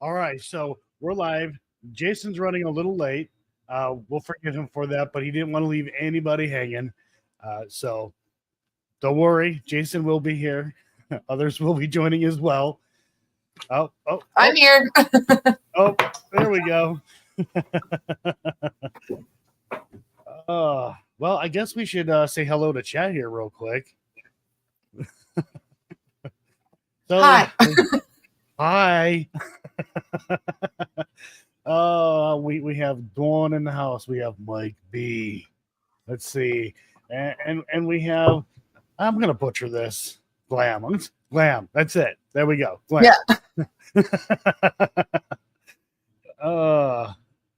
All right, so we're live. Jason's running a little late. We'll forgive him for that, but he didn't want to leave anybody hanging. So don't worry, Jason will be here. Others will be joining as well. I'm here. Oh, there we go. Well, I guess we should say hello to chat here real quick. Hi. Hi. We have Dawn in the house. We have Mike B. Let's see, and we have. I'm gonna butcher this. Glam. Glam. That's it. There we go. Glam. Yeah.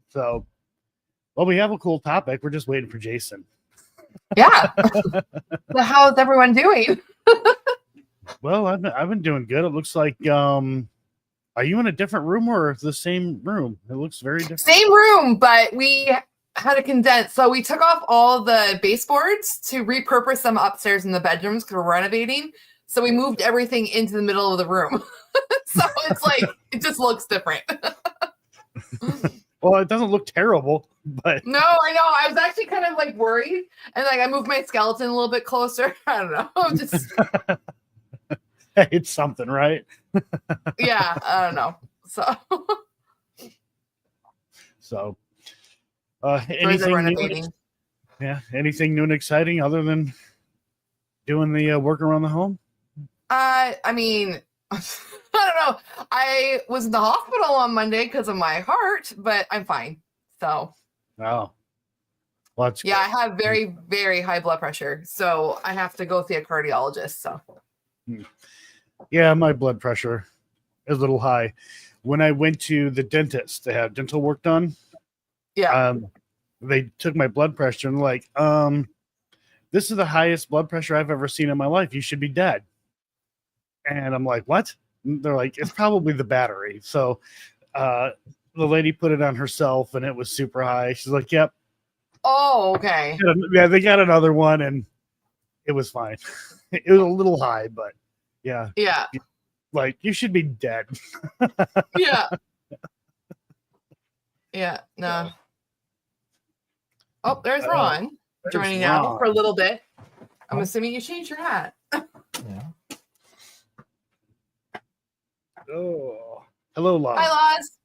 So, well, we have a cool topic. We're just waiting for Jason. Yeah. So how's everyone doing? Well, I've been doing good. It looks like are you in a different room or the same room? It looks very different. Same room, but we had to condense. So we took off all the baseboards to repurpose them upstairs in the bedrooms because we're renovating. So we moved everything into the middle of the room. So it's like it just looks different. Well, it doesn't look terrible, but no, I know. I was actually kind of like worried, and like I moved my skeleton a little bit closer. I don't know. I'm just it's something, right? yeah, I don't know. So anything new? Yeah, anything new and exciting other than doing the work around the home? I mean, I don't know. I was in the hospital on Monday because of my heart, but I'm fine. So oh, well, that's yeah, good. I have very, very high blood pressure, so I have to go see a cardiologist. So yeah, my blood pressure is a little high. When I went to the dentist to have dental work done, yeah, they took my blood pressure and like, this is the highest blood pressure I've ever seen in my life. You should be dead. And I'm like, what? And they're like, it's probably the battery. So the lady put it on herself and it was super high. She's like, yep. Oh, okay. Yeah, they got another one and it was fine. It was a little high, but yeah. Yeah. Like, you should be dead. Yeah. Yeah, no. Oh, there's Ron joining now for a little bit. I'm assuming you changed your hat. Yeah. Oh, hello, Law. Hi, Laws.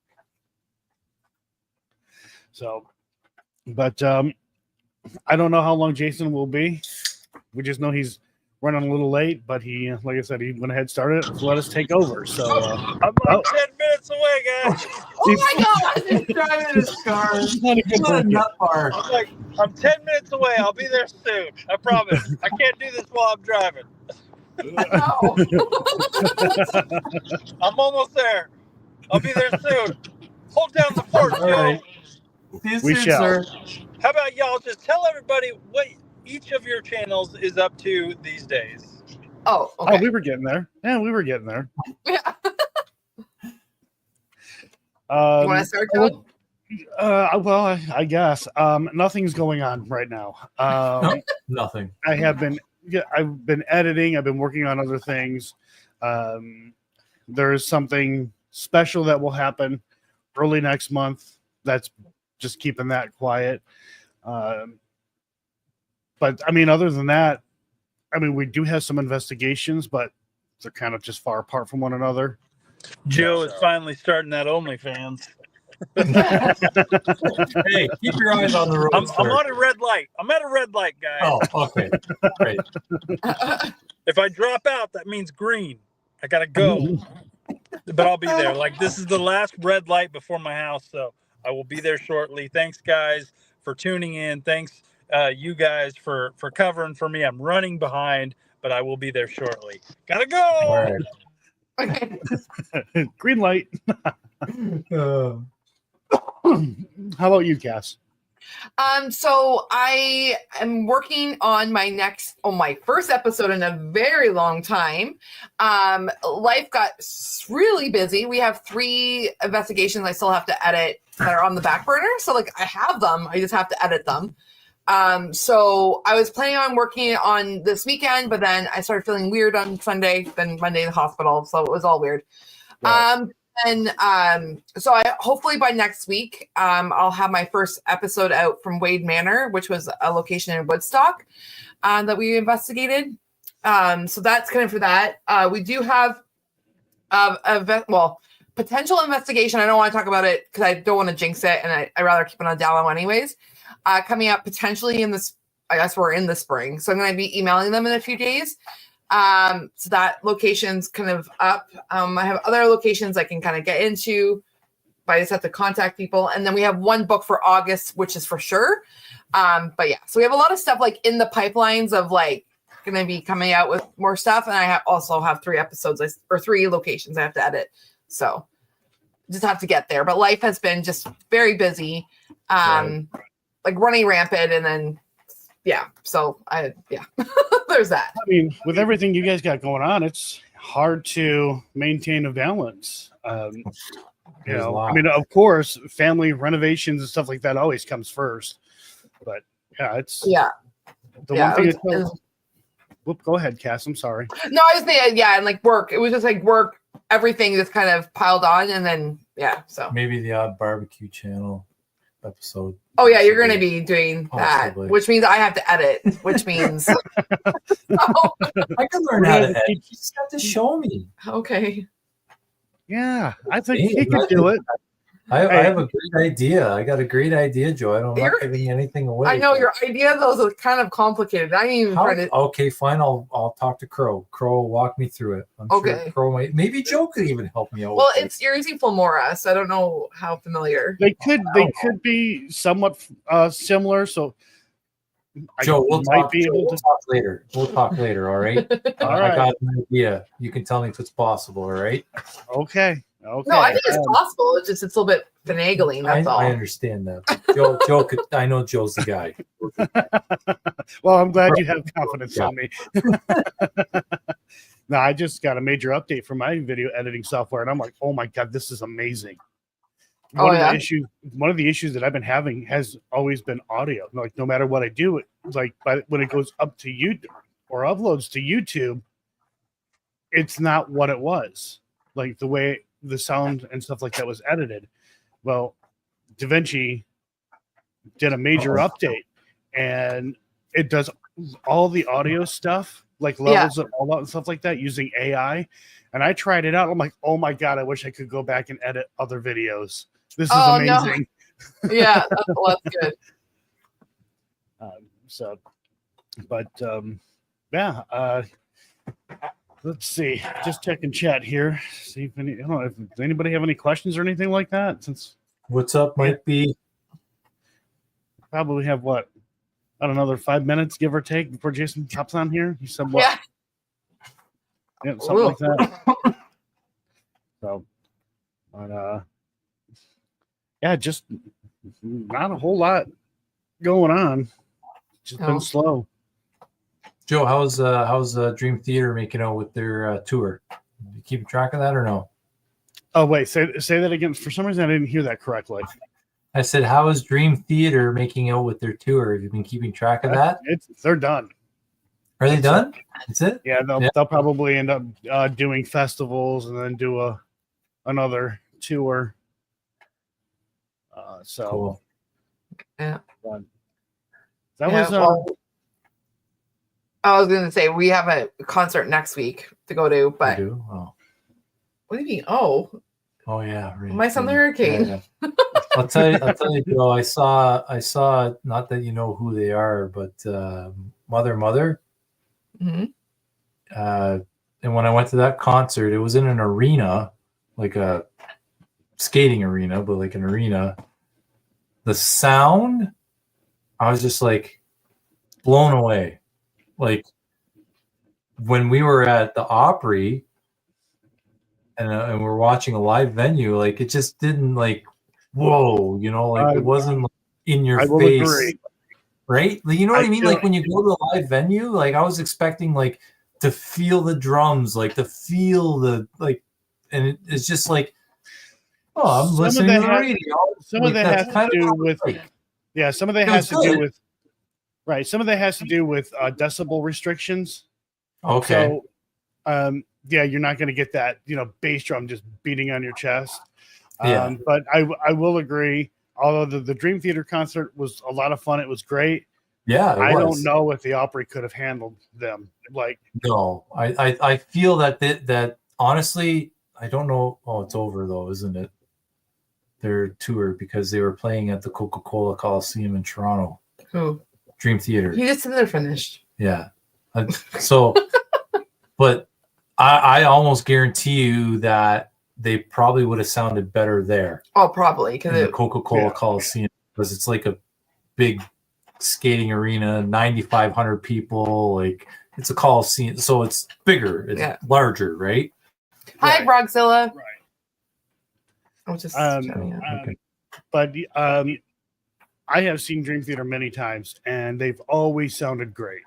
So, but I don't know how long Jason will be. We just know he's running a little late, but he, like I said, he went ahead and started it. Let us take over. So, I'm like 10 minutes away, guys. Oh my God! He's driving his car. I'm 10 minutes away. I'll be there soon. I promise. I can't do this while I'm driving. No. I'm almost there. I'll be there soon. Hold down the fort, Joe. Right. See you We soon, shall. sir. How about y'all just tell everybody what each of your channels is up to these days? Oh, okay. Oh, we were getting there. Yeah, we were getting there. Yeah. You Um, want to start, Joe? well, I guess nothing's going on right now. Nothing. I've been editing. I've been working on other things. There's something special that will happen early next month. That's just keeping that quiet. But I mean, other than that, I mean, we do have some investigations, but they're kind of just far apart from one another. Joe is finally starting that OnlyFans. Hey, keep your eyes on the road, I'm sir. on a red light. I'm at a red light, guys. Oh, okay. Great. If I drop out, that means green. I gotta go. But I'll be there. Like, this is the last red light before my house, so I will be there shortly. Thanks, guys, for tuning in. Thanks, you guys, for covering for me. I'm running behind, but I will be there shortly. Gotta go. All right. Okay. Green light. How about you, Cass? So I am working on my first episode in a very long time. Life got really busy. We have 3 investigations I still have to edit that are on the back burner. So like I have them, I just have to edit them. So I was planning on working on this weekend, but then I started feeling weird on Sunday, then Monday in the hospital. So it was all weird. Right. then so I hopefully by next week I'll have my first episode out from Wade Manor, which was a location in Woodstock that we investigated. So that's kind of for that. We do have potential investigation. I don't want to talk about it because I don't want to jinx it, and I'd rather keep it on down low anyways. Coming up potentially in this, I guess we're in the spring, so I'm going to be emailing them in a few days. So that location's kind of up. I have other locations I can kind of get into, but I just have to contact people. And then we have one book for August, which is for sure. But yeah, so we have a lot of stuff like in the pipelines of like going to be coming out with more stuff. And I also have 3 episodes or 3 locations I have to edit. So just have to get there. But life has been just very busy, like running rampant. And then, yeah, so there's that. I mean, with everything you guys got going on, it's hard to maintain a balance. You know, I mean, of course, family renovations and stuff like that always comes first. But yeah, it's the one thing. Whoop, go ahead, Cass. I'm sorry. No, I was saying, and like work. It was just like work. Everything just kind of piled on, and then so maybe the odd barbecue channel episode. Oh yeah, you're going to be doing Possibly. that, which means I have to edit, which means I can learn how to edit. You just have to show me. Okay. Yeah, I think he could do it. I have a great idea. I got a great idea, Joe. I'm not giving anything away. I know your idea, those are kind of complicated. I didn't even try to. Okay, fine. I'll talk to Crow. Crow will walk me through it. I'm sure Crow maybe Joe could even help me out. Well, you're using Filmora, so I don't know how familiar. They could be somewhat similar. So Joe, we'll talk later. We'll talk later. All right. I got an idea. You can tell me if it's possible. All right. Okay. No, I think it's possible. It's a little bit finagling. That's all. I understand that. Joe could. I know Joe's the guy. Well, I'm glad you have confidence in me. No, I just got a major update from my video editing software, and I'm like, oh my god, this is amazing. One of the issues that I've been having has always been audio. Like no matter what I do, when it goes up to YouTube or uploads to YouTube, it's not what it was. Like the way the sound and stuff like that was edited. Well, DaVinci did a major update, and it does all the audio stuff, like levels of all that and stuff like that, using AI. And I tried it out. I'm like, oh my god, I wish I could go back and edit other videos. This is amazing. No. Yeah, that's good. Let's see. Just checking chat here. See if I don't know if anybody have any questions or anything like that. Since what's up might be probably have about another 5 minutes, give or take, before Jason pops on here. He said what? Yeah, something like that. So, but just not a whole lot going on. Just been slow. Joe, how's Dream Theater making out with their tour? You keeping track of that or no? Oh wait, say that again. For some reason, I didn't hear that correctly. I said, how is Dream Theater making out with their tour? Have you been keeping track of that? They're done. Are they done? That's it? Yeah, they'll probably end up doing festivals and then do another tour. Cool. Yeah. That was. I was going to say we have a concert next week to go to, but what do you mean? Oh yeah, right. My Son the Hurricane. Yeah. I'll tell you, Joe. I saw. Not that you know who they are, but Mother. Mm-hmm. And when I went to that concert, it was in an arena, like a skating arena, but like an arena. The sound, I was just like blown away. Like when we were at the Opry and we're watching a live venue, like it just didn't like, whoa, it wasn't like in your face, agree. Right? You know what I mean? Like when you go to a live venue, like I was expecting like to feel the drums, like to feel the like, and it's just like, oh, I'm listening to the radio. Some of that has to do with, some of that has to do with. Right. Some of that has to do with decibel restrictions. Okay. So yeah, you're not going to get that, bass drum just beating on your chest. Yeah. But I will agree. Although the Dream Theater concert was a lot of fun, it was great. Yeah, I don't know if the Opry could have handled them. Like, No, I feel that honestly, I don't know. Oh, it's over though, isn't it? Their tour, because they were playing at the Coca-Cola Coliseum in Toronto. Who? Dream Theater. He just said they're finished. Yeah. So, but I almost guarantee you that they probably would have sounded better there. Oh, probably In because the Coca-Cola Coliseum, because it's like a big skating arena, 9,500 people. Like, it's a Coliseum, so it's bigger, it's larger, right? Hi, Right. Broadzilla. Right. I was just Okay. But I have seen Dream Theater many times, and they've always sounded great.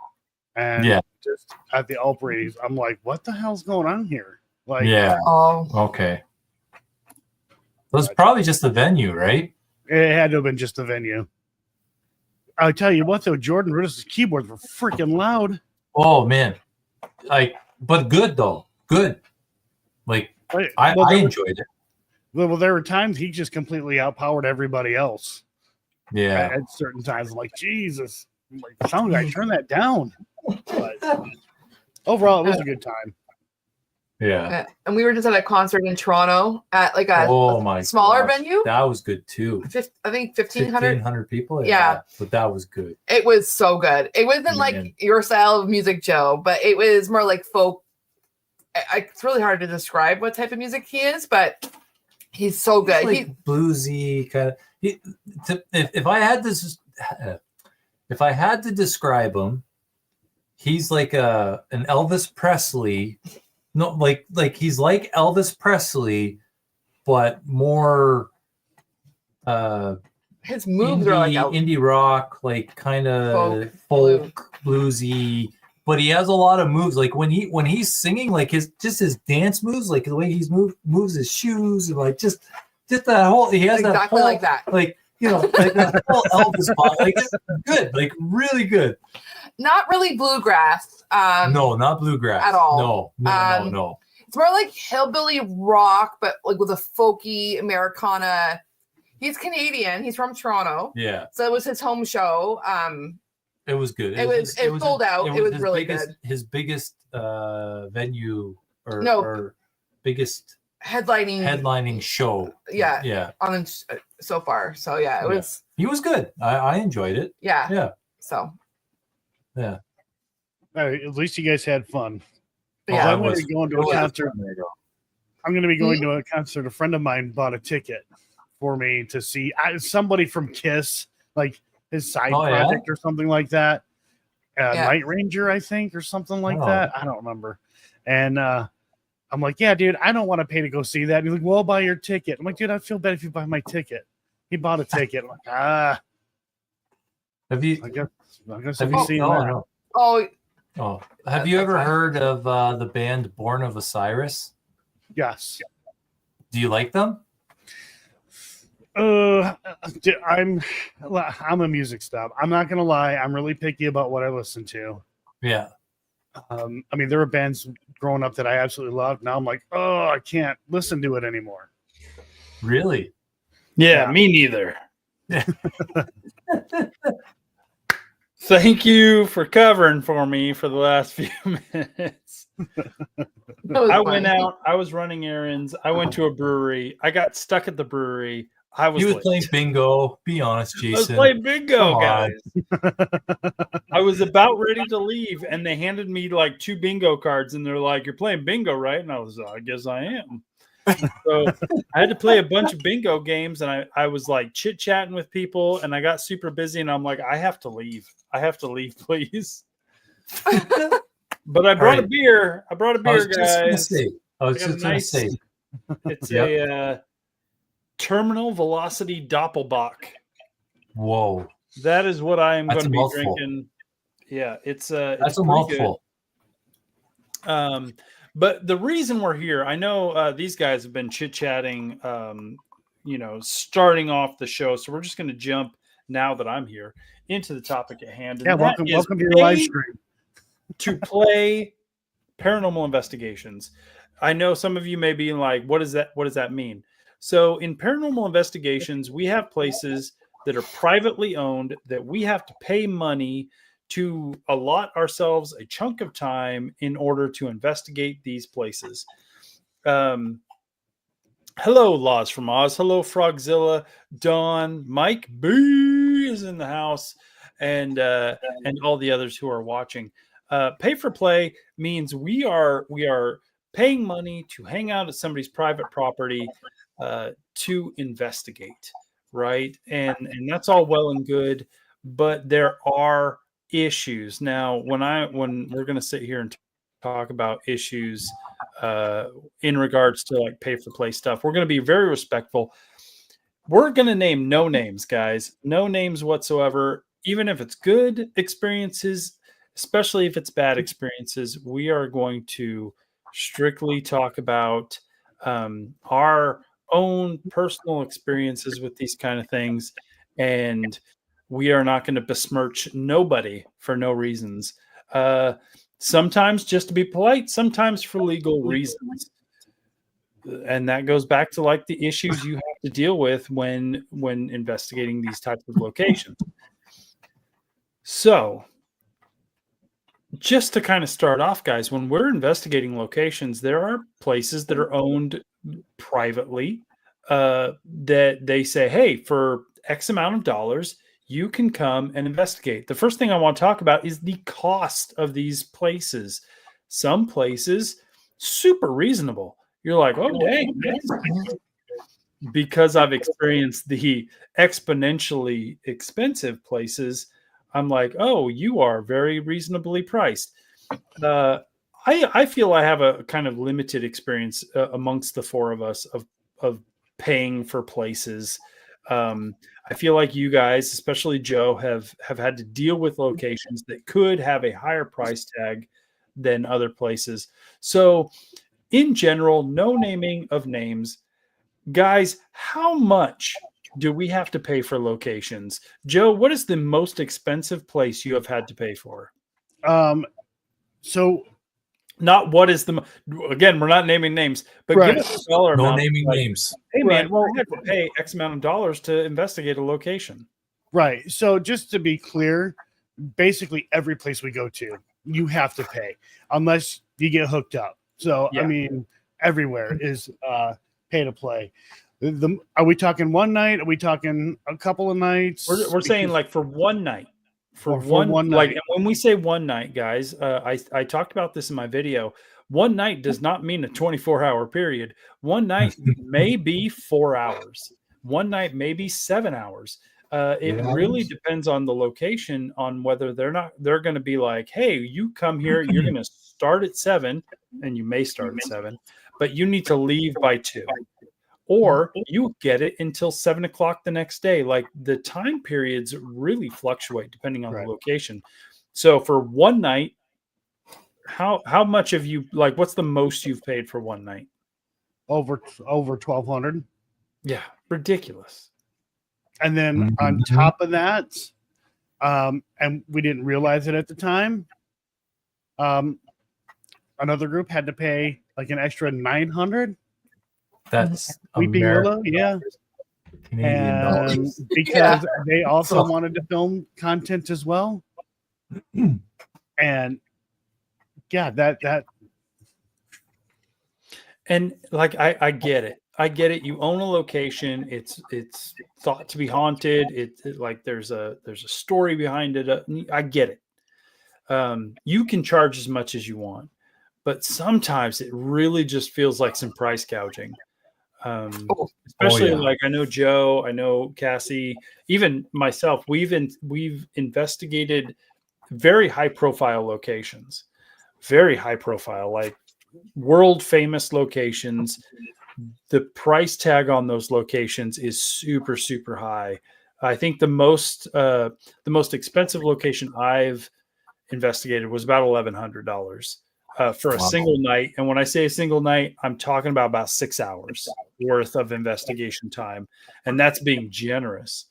And just at the Opry, I'm like, what the hell's going on here? Like, Yeah. Oh, Okay. It was probably just the venue, right? it had to have been just the venue. I'll tell you what, though, Jordan Rudess' keyboards were freaking loud. Oh man, but good though. Good. Like I Well, enjoyed it. Well, there were times he just completely outpowered everybody else. Yeah. At certain times, I'm like, Jesus, I'm like, sound guy, turn that down. But overall, it was a good time. Yeah. and we were just at a concert in Toronto at like a Oh my smaller gosh. venue. That was good too. I think 1,500. 1,500 people. Yeah. But that was good. It was so good. It wasn't Man. like your style of music, Joe, but it was more like folk. It's really hard to describe what type of music he is, but he's so good. It's like bluesy kind of. If I had to describe him, he's like an Elvis Presley. No, like he's like Elvis Presley, but more his moves are like indie rock, like kind of folk, bluesy. But he has a lot of moves. Like when he's singing, like his dance moves, like the way he's moves his shoes, and like just that whole. He has exactly that whole, like that. like like that whole Elvis body, like good, like really good. Not really bluegrass. No, not bluegrass at all. No. It's more like hillbilly rock, but like with a folky Americana. He's Canadian. He's from Toronto. Yeah. So it was his home show. It was good. It sold out. It was really good. His biggest venue No. or biggest headlining show. Yeah. Yeah. On so far. So yeah, it was. He was good. I enjoyed it. Yeah. Yeah. So. Yeah. At least you guys had fun. Yeah. I'm going to be going to a concert. I'm going to be going Mm-hmm. to a concert. A friend of mine bought a ticket for me to see somebody from Kiss, like his side project or something like that. Night Ranger, I think, or something like that. I don't remember. And I'm like, yeah, dude, I don't want to pay to go see that. And he's like, well, I'll buy your ticket. I'm like, dude, I feel bad if you buy my ticket. He bought a ticket. I'm like, Have you? I guess Have have you seen no, that? no. Oh, Have you ever heard of the band Born of Osiris? Yes. Do you like them? I'm a music snob. I'm not gonna lie. I'm really picky about what I listen to. Yeah. I mean, there were bands growing up that I absolutely loved. Now I'm like, oh, I can't listen to it anymore. Really? Yeah, Yeah. me neither. Thank you for covering for me for the last few minutes. I went out. I was running errands. I went to a brewery. I got stuck at the brewery. He was late. playing bingo. Be honest, I was Jason. playing bingo, Come guys. I was about ready to leave, and they handed me like 2 bingo cards, and they're like, "You're playing bingo, right?" And I was, "I guess I am." So I had to play a bunch of bingo games, and I was like chit chatting with people, and I got super busy, and I'm like, I have to leave. I have to leave, please. But I brought a beer. I brought a beer, guys. I was I got just a going to nice- say. It's a Terminal Velocity Doppelbock. Whoa. That is what I am That's going to a be mouthful. drinking. Yeah, it's That's it's a pretty good. mouthful. But the reason we're here, I know these guys have been chit-chatting, starting off the show. So we're just going to jump, now that I'm here, into the topic at hand. And Yeah, that welcome is to your live pay stream. to play paranormal investigations. I know some of you may be like, what does that mean? So in paranormal investigations, we have places that are privately owned that we have to pay money to allot ourselves a chunk of time in order to investigate these places. Hello, Laws from Oz. Hello, Frogzilla. Dawn, Mike B is in the house, and all the others who are watching. Pay for play means we are paying money to hang out at somebody's private property to investigate, right? And that's all well and good, but there are issues. Now, when we're going to sit here and talk about issues in regards to like pay for play stuff, we're going to be very respectful. We're going to name no names, guys. No names whatsoever. Even if it's good experiences, especially if it's bad experiences, we are going to strictly talk about our own personal experiences with these kind of things. And we are not going to besmirch nobody for no reasons. Sometimes just to be polite, sometimes for legal reasons. And that goes back to like the issues you have to deal with when investigating these types of locations. So just to kind of start off, guys, when we're investigating locations, there are places that are owned privately that they say, hey, for X amount of dollars, you can come and investigate. The first thing I want to talk about is the cost of these places. Some places, super reasonable. You're like, oh, dang. Because I've experienced the exponentially expensive places, I'm like, oh, you are very reasonably priced. I feel I have a kind of limited experience amongst the four of us of paying for places. I feel like you guys, especially Joe, have had to deal with locations that could have a higher price tag than other places. So in general, no naming of names. Guys, how much do we have to pay for locations? Joe, what is the most expensive place you have had to pay for? So not what is the, again, we're not naming names, but right. give us a dollar No amount. naming like, names. Hey, right. man, well, I have to pay X amount of dollars to investigate a location. Right. So just to be clear, basically every place we go to, you have to pay unless you get hooked up. So, Yeah. I mean, everywhere is pay to play. Are we talking one night? Are we talking a couple of nights? We're saying like for one night. For one like, night. and when we say one night, guys, I talked about this in my video. One night does not mean a 24-hour period. One night may be 4 hours. One night may be 7 hours. It really depends on the location, on whether they're going to be like, hey, you come here, you're going to start at 7, and you may start at 7, but you need to leave by 2. Or you get it until 7 o'clock the next day. Like the time periods really fluctuate depending on the location. So for one night, how much have you, like, what's the most you've paid for one night? Over $1,200. Yeah, ridiculous. And then on top of that, and we didn't realize it at the time, another group had to pay like an extra $900. That's Weeping Willow, yeah. Canadian dollars. Because they also wanted to film content as well. And yeah, that and like I get it. I get it. You own a location. It's thought to be haunted. It like there's a story behind it. I get it. You can charge as much as you want, but sometimes it really just feels like some price gouging. Especially like I know Joe, I know Cassie, even myself. We've investigated very high profile locations, very high profile, like world famous locations. The price tag on those locations is super, super high. I think the most expensive location I've investigated was about $1,100 for a single night. And when I say a single night, I'm talking about 6 hours worth of investigation time. And that's being generous,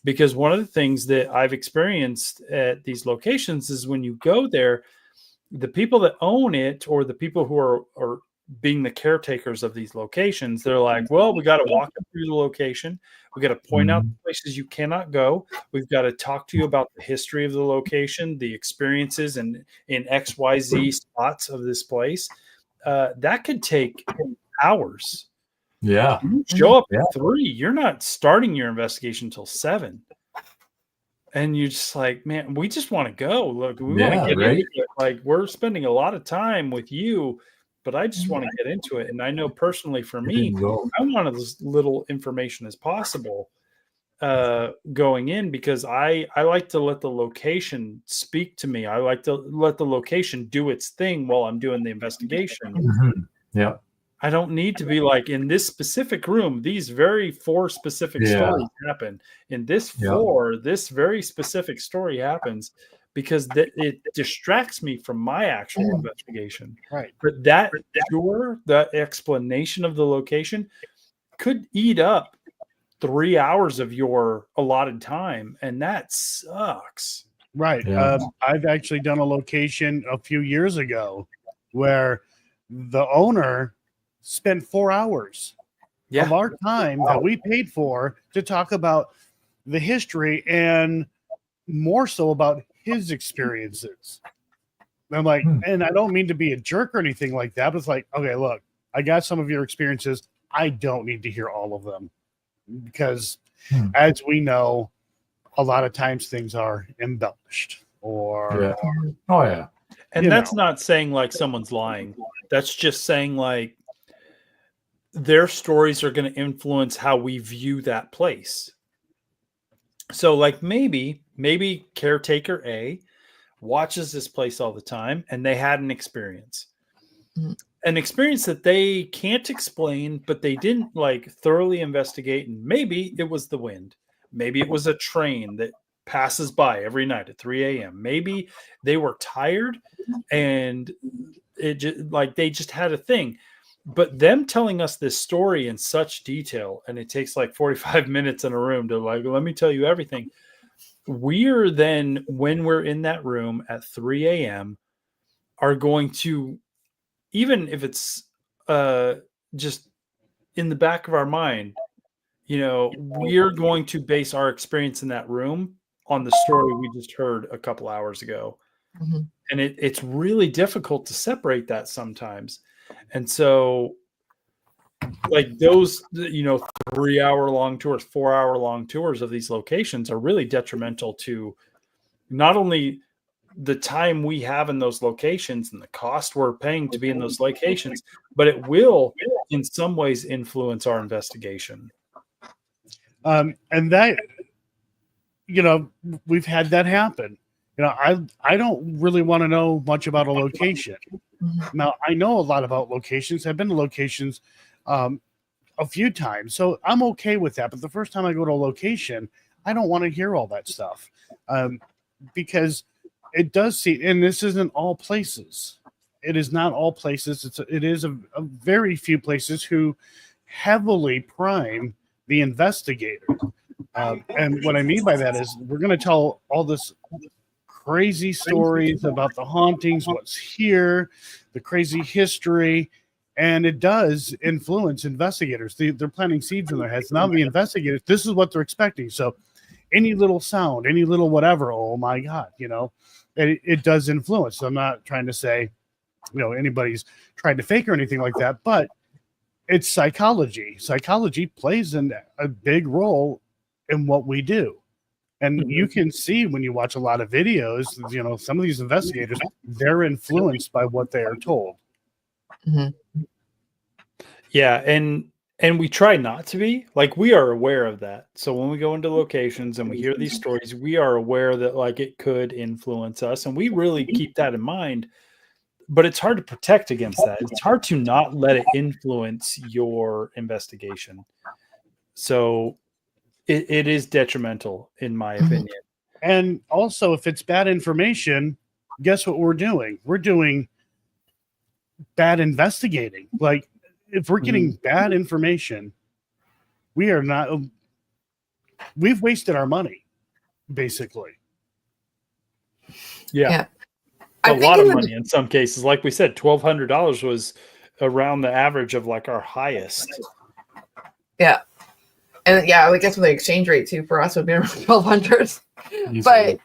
because one of the things that I've experienced at these locations is when you go there, the people that own it, or the people who are being the caretakers of these locations, they're like, well, we got to walk you through the location. We got to point out the places you cannot go. We've got to talk to you about the history of the location, the experiences in XYZ spots of this place. That could take hours. Yeah. You show up at 3, you're not starting your investigation until 7. And you're just like, man, we just want to go. Look, we want to get into it. Like, we're spending a lot of time with you, but I just want to get into it. And I know personally for me, I want as little information as possible going in, because I like to let the location speak to me. I like to let the location do its thing while I'm doing the investigation. Yeah. I don't need to be like, in this specific room, these very 4 specific stories happen. In this floor, this very specific story happens, because it distracts me from my actual investigation. Right. But that tour, that explanation of the location could eat up 3 hours of your allotted time, and that sucks. Right. Yeah. I've actually done a location a few years ago where the owner spent 4 hours of our time that we paid for to talk about the history, and more so about his experiences. I'm like, and I don't mean to be a jerk or anything like that, but it's like, okay, look, I got some of your experiences. I don't need to hear all of them, because as we know, a lot of times things are embellished or and that's not saying like someone's lying. That's just saying like their stories are going to influence how we view that place. So like maybe caretaker A watches this place all the time, and they had an experience that they can't explain, but they didn't like thoroughly investigate. And maybe it was the wind. Maybe it was a train that passes by every night at 3 a.m. Maybe they were tired and it just like they just had a thing. But them telling us this story in such detail, and it takes like 45 minutes in a room to like, let me tell you everything. We're then, when we're in that room at 3 a.m., are going to, even if it's just in the back of our mind, you know, we're going to base our experience in that room on the story we just heard a couple hours ago. And it's really difficult to separate that sometimes. And so like those, you know, 3-hour-long tours, 4-hour-long tours of these locations are really detrimental to not only the time we have in those locations and the cost we're paying to be in those locations, but it will in some ways influence our investigation. And that, you know, we've had that happen. You know, I don't really want to know much about a location. Now, I know a lot about locations. I've been to locations a few times, so I'm okay with that. But the first time I go to a location, I don't want to hear all that stuff because it does seem, and this isn't all places. It is not all places. It is a very few places who heavily prime the investigator. And what I mean by that is we're going to tell all this crazy stories about the hauntings, what's here, the crazy history, and it does influence investigators. They're planting seeds in their heads. Now the investigators, this is what they're expecting. So any little sound, any little whatever, oh my God, you know, it does influence. So I'm not trying to say, you know, anybody's trying to fake or anything like that, but it's psychology. Psychology plays a big role in what we do. And you can see when you watch a lot of videos, you know, some of these investigators, they're influenced by what they are told. Yeah, and we try not to be. Like, we are aware of that. So when we go into locations and we hear these stories, we are aware that like it could influence us, and we really keep that in mind. But it's hard to protect against that. It's hard to not let it influence your investigation. So it is detrimental, in my opinion. And also, if it's bad information, guess what we're doing? We're doing bad investigating. Like, if we're getting bad information, we've wasted our money, basically. Yeah. I a think lot in of the- money in some cases. Like we said, $1,200 was around the average of like our highest. And yeah, I guess with the exchange rate too for us would be around 1,200. Easily. But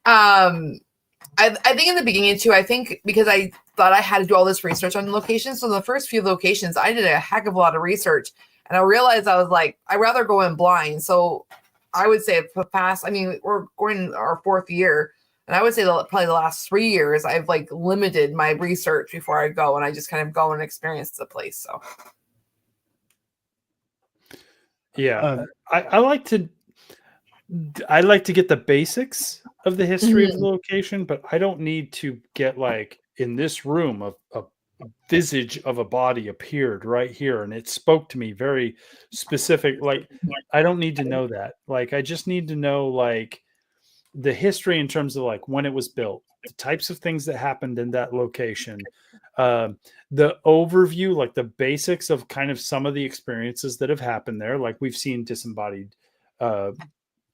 I think in the beginning too, I think because I thought I had to do all this research on locations. So the first few locations, I did a heck of a lot of research, and I realized I was like, I'd rather go in blind. So I would say for past, I mean, we're going our 4th year, and I would say probably the last 3 years, I've like limited my research before I go, and I just kind of go and experience the place. So Yeah, I like to get the basics of the history of the location, but I don't need to get like in this room a visage of a body appeared right here and it spoke to me very specific. Like I don't need to know that. Like I just need to know like the history in terms of like when it was built, the types of things that happened in that location, the overview, like the basics of kind of some of the experiences that have happened there. Like we've seen disembodied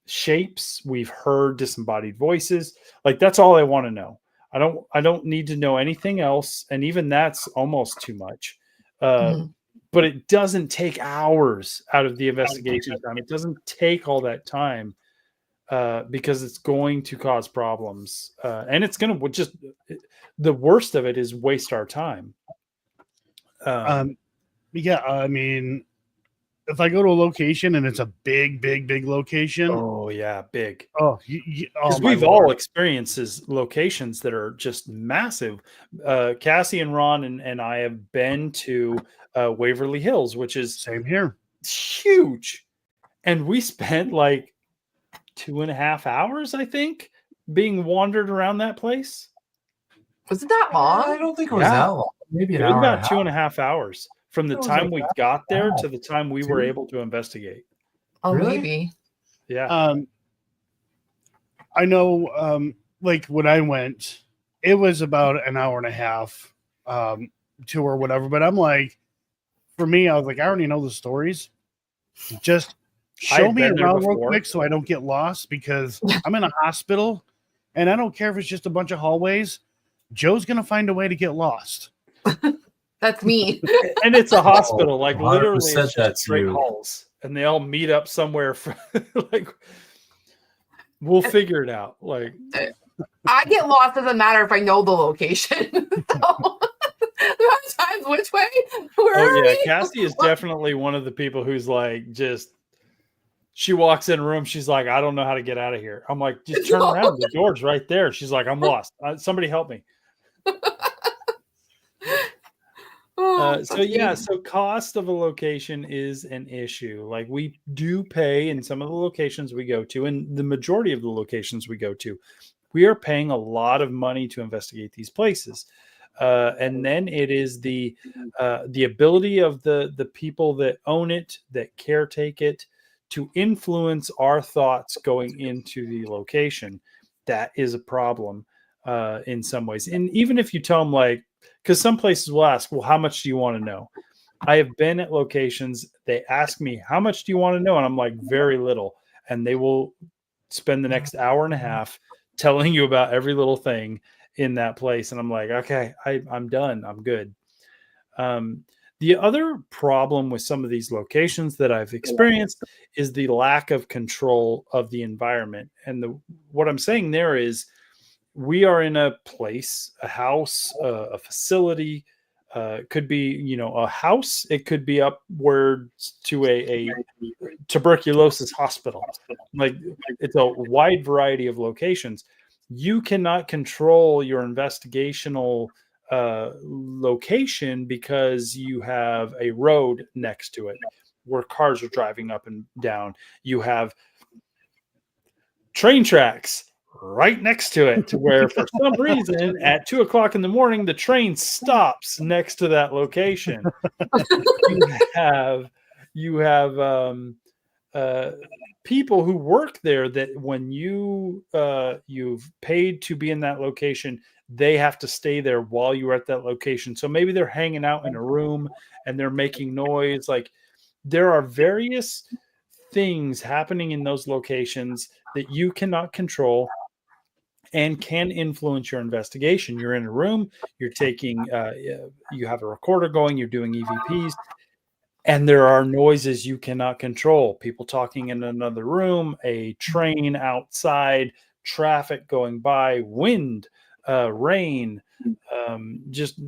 shapes, we've heard disembodied voices. Like that's all I want to know. I don't need to know anything else, and even that's almost too much. But it doesn't take hours out of the investigation time. It doesn't take all that time because it's going to cause problems, and it's going to just the worst of it is waste our time. Yeah, I mean, if I go to a location and it's a big location, Oh yeah, big. because We've all experienced locations that are just massive. Cassie and Ron and I have been to Waverly Hills, which is same here. huge, and we spent like 2.5 hours, I think, being wandered around that place. was it that I long? don't think it was Yeah. that long. Maybe It an was hour and a about half. 2.5 hours from the It was time like we that. got there Wow. to the time we were Two? able to investigate. Oh, Really? maybe. Yeah. I know, like when I went, it was about an hour and a half tour or whatever. But I'm like, for me, I was like, I already know the stories. Just show I've me been there around real before. quick so I don't get lost, because I'm in a hospital and I don't care if it's just a bunch of hallways. Joe's gonna find a way to get lost. That's me. And it's a hospital, like 100% literally it's just that's straight you. halls, and they all meet up somewhere for like we'll figure it out. Like I get lost, doesn't matter if I know the location. So, there are times which way? Where oh are yeah, we? Cassie is definitely one of the people who's like just she walks in a room, she's like, I don't know how to get out of here. I'm like, just turn around, the door's right there. She's like, I'm lost. Somebody help me. So cost of a location is an issue. Like we do pay in some of the locations we go to, and the majority of the locations we go to, we are paying a lot of money to investigate these places. And then it is the ability of the people that own it, that caretake it, to influence our thoughts going into the location. That is a problem in some ways. And even if you tell them like, because some places will ask, well, how much do you want to know? I have been at locations, they ask me, how much do you want to know? And I'm like, very little. And they will spend the next hour and a half telling you about every little thing in that place. And I'm like, okay, I'm done. I'm good. The other problem with some of these locations that I've experienced is the lack of control of the environment. And what I'm saying there is we are in a place, a house, a facility, could be, a house. It could be upwards to a tuberculosis hospital. Like it's a wide variety of locations. You cannot control your investigational location because you have a road next to it where cars are driving up and down. You have train tracks right next to it, to where for some reason at 2:00 in the morning the train stops next to that location. you have people who work there that when you've paid to be in that location, they have to stay there while you're at that location. So maybe they're hanging out in a room and they're making noise. Like there are various things happening in those locations that you cannot control. and can influence your investigation. You're in a room, you're taking, you have a recorder going, you're doing EVPs, and there are noises you cannot control. People talking in another room, a train outside, traffic going by, wind, rain, just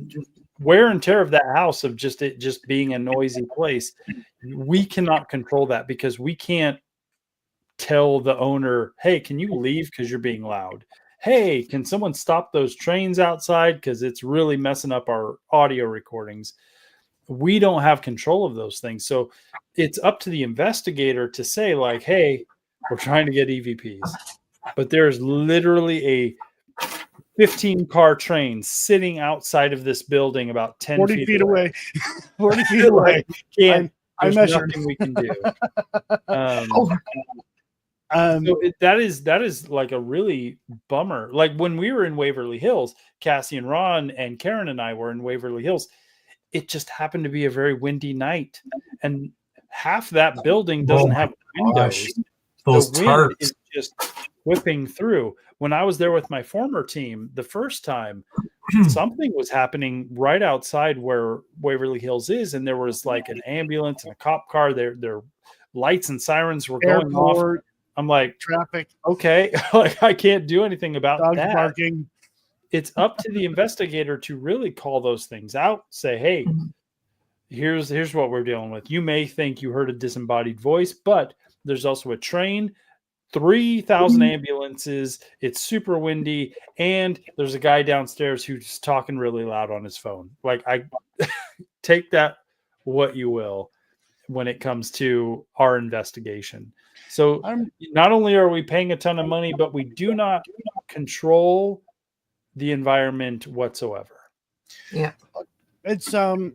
wear and tear of that house of just it just being a noisy place. We cannot control that because we can't tell the owner, hey, can you leave because you're being loud? Hey, can someone stop those trains outside because it's really messing up our audio recordings? We don't have control of those things. So it's up to the investigator to say, like, hey, we're trying to get EVPs, but there's literally a 15-car train sitting outside of this building about 10 40 feet away. 40 feet away. Can't, I there's measured. nothing we can do. So that is like a really bummer. Like when we were in Waverly Hills, Cassie and Ron and Karen and I were in Waverly Hills. It just happened to be a very windy night, and half that building doesn't have windows. Those The wind tarps. is just whipping through. When I was there with my former team the first time, something was happening right outside where Waverly Hills is, and there was like an ambulance and a cop car. Their lights and sirens were going off. airport, I'm like, traffic, okay, like I can't do anything about dogs that. barking. It's up to the investigator to really call those things out. Say, hey, here's what we're dealing with. You may think you heard a disembodied voice, but there's also a train, 3,000 ambulances. It's super windy, and there's a guy downstairs who's talking really loud on his phone. Like, I take that what you will when it comes to our investigation. So not only are we paying a ton of money, but we do not control the environment whatsoever. Yeah. It's Sloss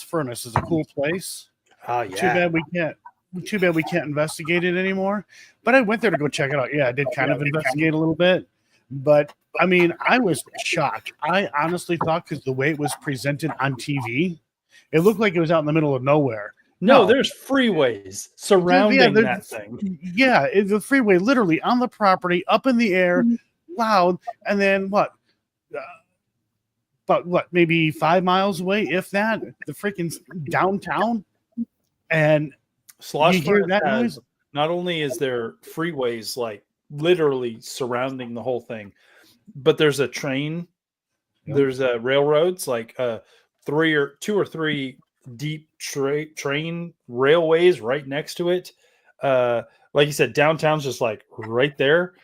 Furnace is a cool place. Oh Too bad we can't investigate it anymore. But I went there to go check it out. Yeah, I did kind of investigate a little bit. But I mean, I was shocked. I honestly thought, because the way it was presented on TV, it looked like it was out in the middle of nowhere. No, there's freeways surrounding that thing. Yeah, it's the freeway literally on the property, up in the air, loud, and then maybe 5 miles away, if that, the freaking downtown. And Slosh you hear that has, noise? not only is there freeways like literally surrounding the whole thing, but there's a train, there's railroads, like 2 or 3 deep train railways right next to it. Like you said, downtown's just like right there.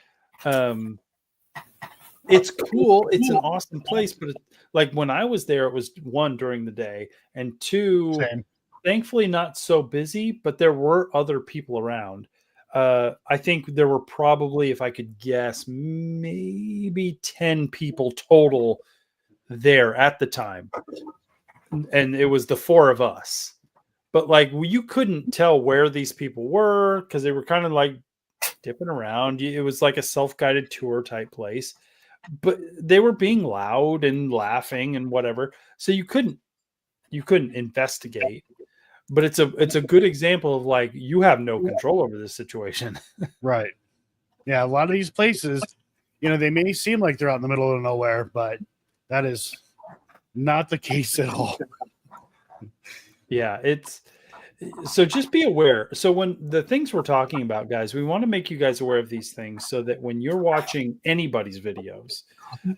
It's cool. It's an awesome place, but like when I was there, it was 1 during the day, and 2, Same. thankfully not so busy, but there were other people around. I think there were probably, if I could guess, maybe 10 people total there at the time. And it was the 4 of us. But like you couldn't tell where these people were because they were kind of like dipping around. It was like a self-guided tour type place. But they were being loud and laughing and whatever. So you couldn't investigate. But it's a good example of like you have no control over this situation. Right. Yeah, a lot of these places, they may seem like they're out in the middle of nowhere, but that is not the case at all. Yeah, so just be aware. So when the things we're talking about, guys, we want to make you guys aware of these things so that when you're watching anybody's videos,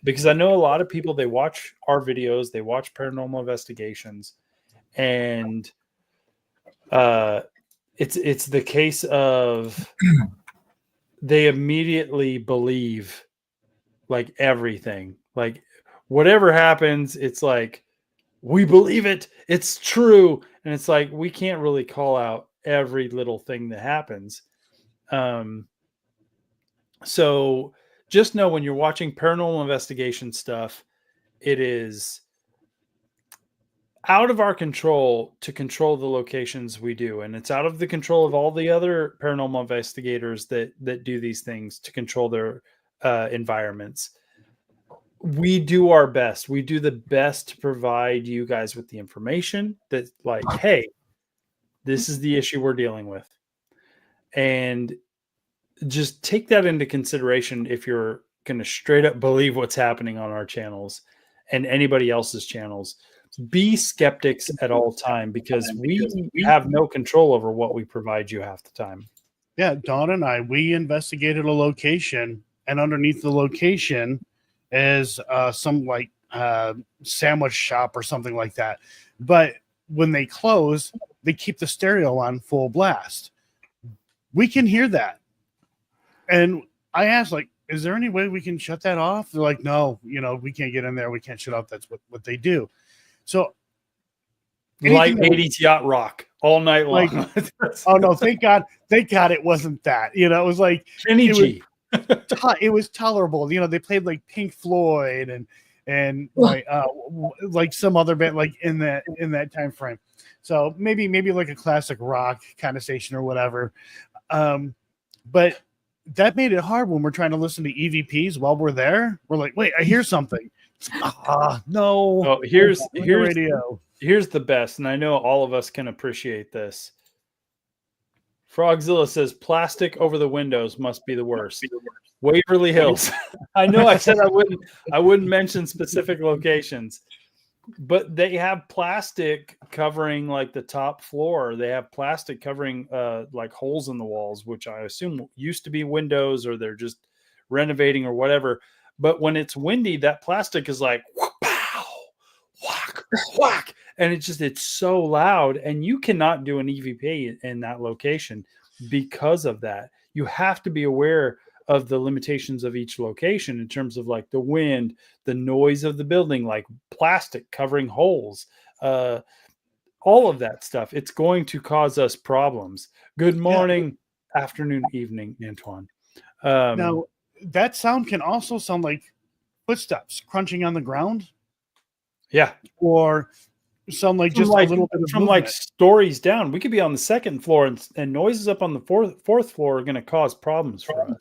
because I know a lot of people, they watch our videos, they watch paranormal investigations, and it's the case of they immediately believe like everything, like whatever happens, it's like, we believe it, it's true. And it's like, we can't really call out every little thing that happens. So just know when you're watching paranormal investigation stuff, it is out of our control to control the locations we do. And it's out of the control of all the other paranormal investigators that do these things to control their environments. We do our best. We do the best to provide you guys with the information that, like, hey, this is the issue we're dealing with. And just take that into consideration if you're going to straight up believe what's happening on our channels and anybody else's channels. Be skeptics at all time, because we have no control over what we provide you half the time. Yeah, Dawn and I, we investigated a location, and underneath the location is some like sandwich shop or something like that. But when they close, they keep the stereo on full blast. We can hear that. And I asked, like, is there any way we can shut that off? They're like, no, we can't get in there. We can't shut off. That's what they do. So Like 80s yacht rock all night long. Like, oh no, thank God it wasn't that. It was like Kenny G. It was tolerable. They played like Pink Floyd and like some other band like in that time frame. So maybe like a classic rock kind of station or whatever. But that made it hard when we're trying to listen to EVPs while we're there. We're like, wait, I hear something. No. Oh, here's radio. Here's the best, and I know all of us can appreciate this. Frogzilla says plastic over the windows must be the worst. Waverly Hills. I know I said I wouldn't mention specific locations, but they have plastic covering like the top floor. They have plastic covering like holes in the walls, which I assume used to be windows, or they're just renovating or whatever. But when it's windy, that plastic is like pow, whack, whack, and it's so loud, and you cannot do an EVP in that location because of that. You have to be aware of the limitations of each location in terms of like the wind, the noise of the building, like plastic covering holes, all of that stuff. It's going to cause us problems. Good morning, afternoon, evening, Antoine. Now, that sound can also sound like footsteps crunching on the ground. Yeah. Or sound like just a little bit of from movement. like stories down. We could be on the second floor and noises up on the fourth floor are going to cause problems for us.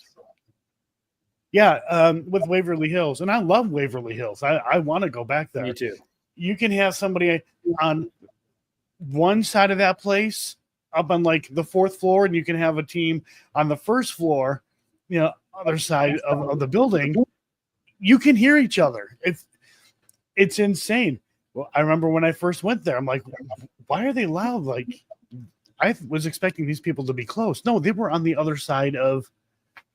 Yeah, with Waverly Hills. And I love Waverly Hills. I want to go back there. Me too. You can have somebody on one side of that place up on like the fourth floor, and you can have a team on the first floor, other side of the building. You can hear each other. It's insane. Well, I remember when I first went there, I'm like, why are they loud? Like, I was expecting these people to be close. No, they were on the other side of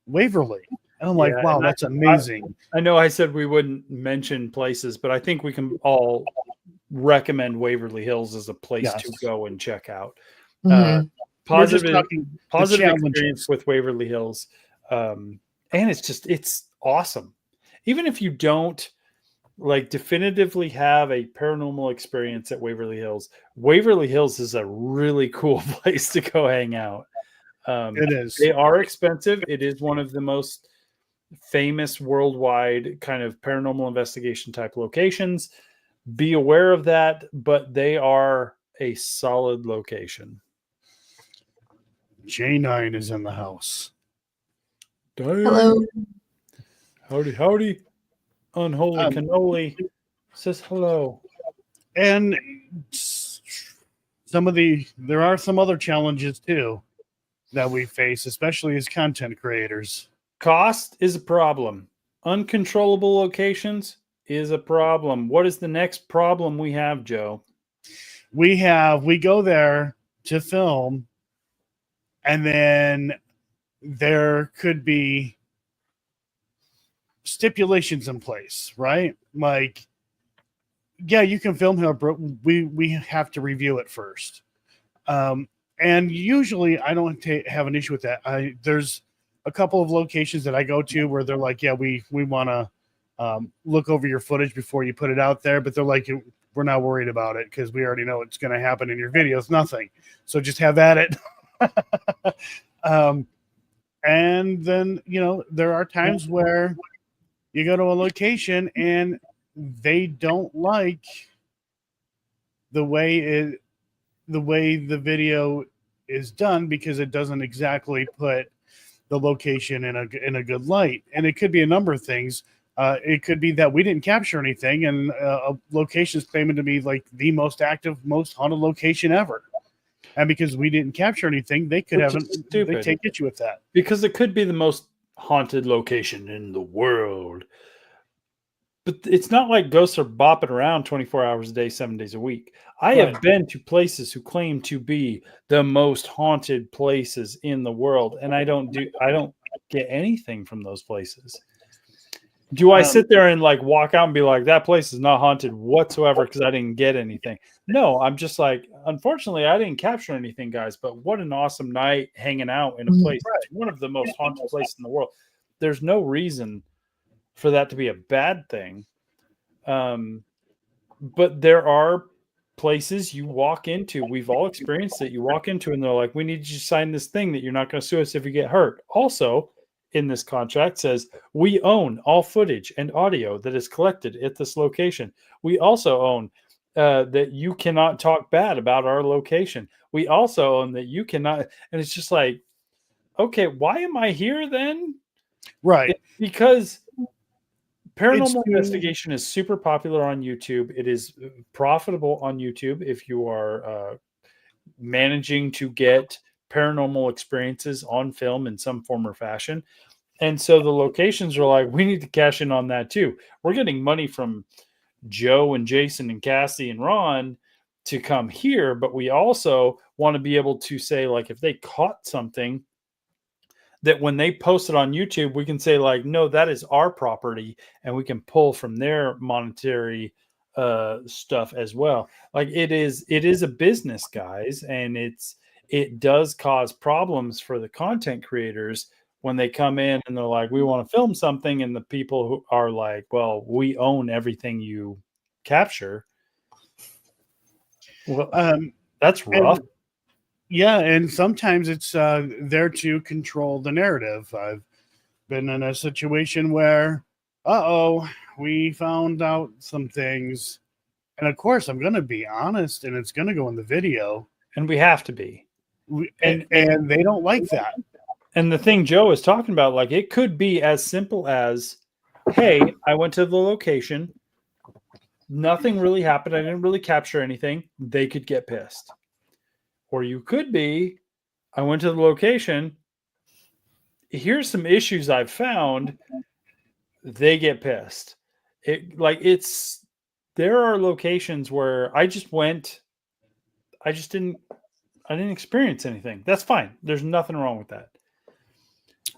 Waverly. And I'm like, wow, that's amazing. I know I said we wouldn't mention places, but I think we can all recommend Waverly Hills as a place to go and check out. Positive experience with Waverly Hills. And it's awesome. Even if you don't like definitively have a paranormal experience at Waverly Hills is a really cool place to go hang out. It is. They are expensive. It is one of the most famous worldwide kind of paranormal investigation type locations. Be aware of that, but they are a solid location. J9 is in the house. Hello. Howdy. Unholy cannoli says hello. And there are some other challenges too that we face, especially as content creators. Cost is a problem. Uncontrollable locations is a problem. What is the next problem we have, Joe? We go there to film, and then there could be stipulations in place, right? Like, yeah, you can film here, but we have to review it first. And usually I don't have an issue with that. There's a couple of locations that I go to where they're like, yeah, we want to look over your footage before you put it out there. But they're like, we're not worried about it because we already know it's going to happen in your videos. Nothing. So just have at it. And then, there are times where you go to a location and they don't like the way the video is done because it doesn't exactly put the location in a good light. And it could be a number of things. It could be that we didn't capture anything, and a location is claiming to be like the most active, most haunted location ever. And because we didn't capture anything, they could Which have is they stupid. take issue with that. Because it could be the most haunted location in the world. But it's not like ghosts are bopping around 24 hours a day, 7 days a week. I have Right. been to places who claim to be the most haunted places in the world, and I don't get anything from those places. Do I sit there and like walk out and be like, that place is not haunted whatsoever because I didn't get anything? No, I'm just like, unfortunately, I didn't capture anything, guys. But what an awesome night hanging out in a place that's one of the most haunted places in the world. There's no reason for that to be a bad thing. But there are places you walk into. We've all experienced it. You walk into and they're like, we need you to sign this thing that you're not going to sue us if you get hurt. Also, in this contract says we own all footage and audio that is collected at this location. We also own that you cannot talk bad about our location. We also own that you cannot. And it's just like, okay, why am I here then? Right. Because paranormal It's- investigation is super popular on YouTube. It is profitable on YouTube if you are managing to get paranormal experiences on film in some form or fashion. And so the locations are like, we need to cash in on that too. We're getting money from Joe and Jason and Cassie and Ron to come here, but we also want to be able to say, like, if they caught something, that when they post it on YouTube, we can say, like, no, that is our property, and we can pull from their monetary stuff as well. Like, it is a business, guys, and it does cause problems for the content creators when they come in and they're like, we want to film something, and the people who are like, well, we own everything you capture. Well, that's rough. Yeah, and sometimes it's there to control the narrative. I've been in a situation where, we found out some things. And of course, I'm going to be honest, and it's going to go in the video. And we have to be. And they don't like that. And the thing Joe is talking about, like, it could be as simple as, hey, I went to the location. Nothing really happened. I didn't really capture anything. They could get pissed. Or you could be, I went to the location. Here's some issues I've found. They get pissed. There are locations where I didn't experience anything. That's fine. There's nothing wrong with that.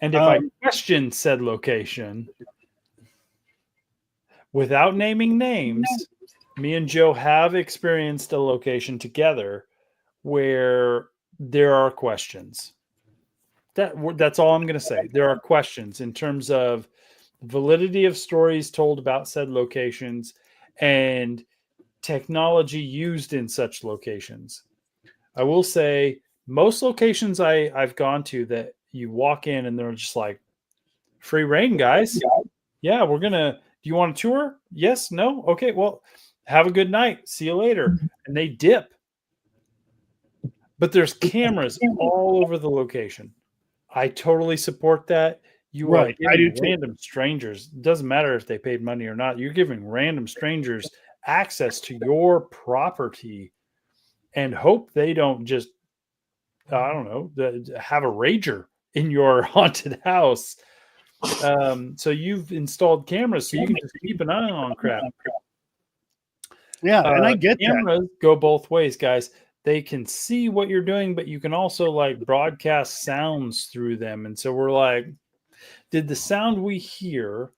And if I question said location without naming names, me and Joe have experienced a location together where there are questions. That's all I'm going to say. There are questions in terms of validity of stories told about said locations and technology used in such locations. I will say most locations I've gone to that you walk in and they're just like, free reign, guys. Yeah, do you want a tour? Yes, no? Okay, well, have a good night. See you later. And they dip. But there's cameras all over the location. I totally support that. You are giving random strangers. It doesn't matter if they paid money or not. You're giving random strangers access to your property and hope they don't just, I don't know, have a rager in your haunted house. So you've installed cameras so you can just keep an eye on crap. Yeah, and I get cameras go both ways, guys. They can see what you're doing, but you can also like broadcast sounds through them. And so we're like, did the sound we hear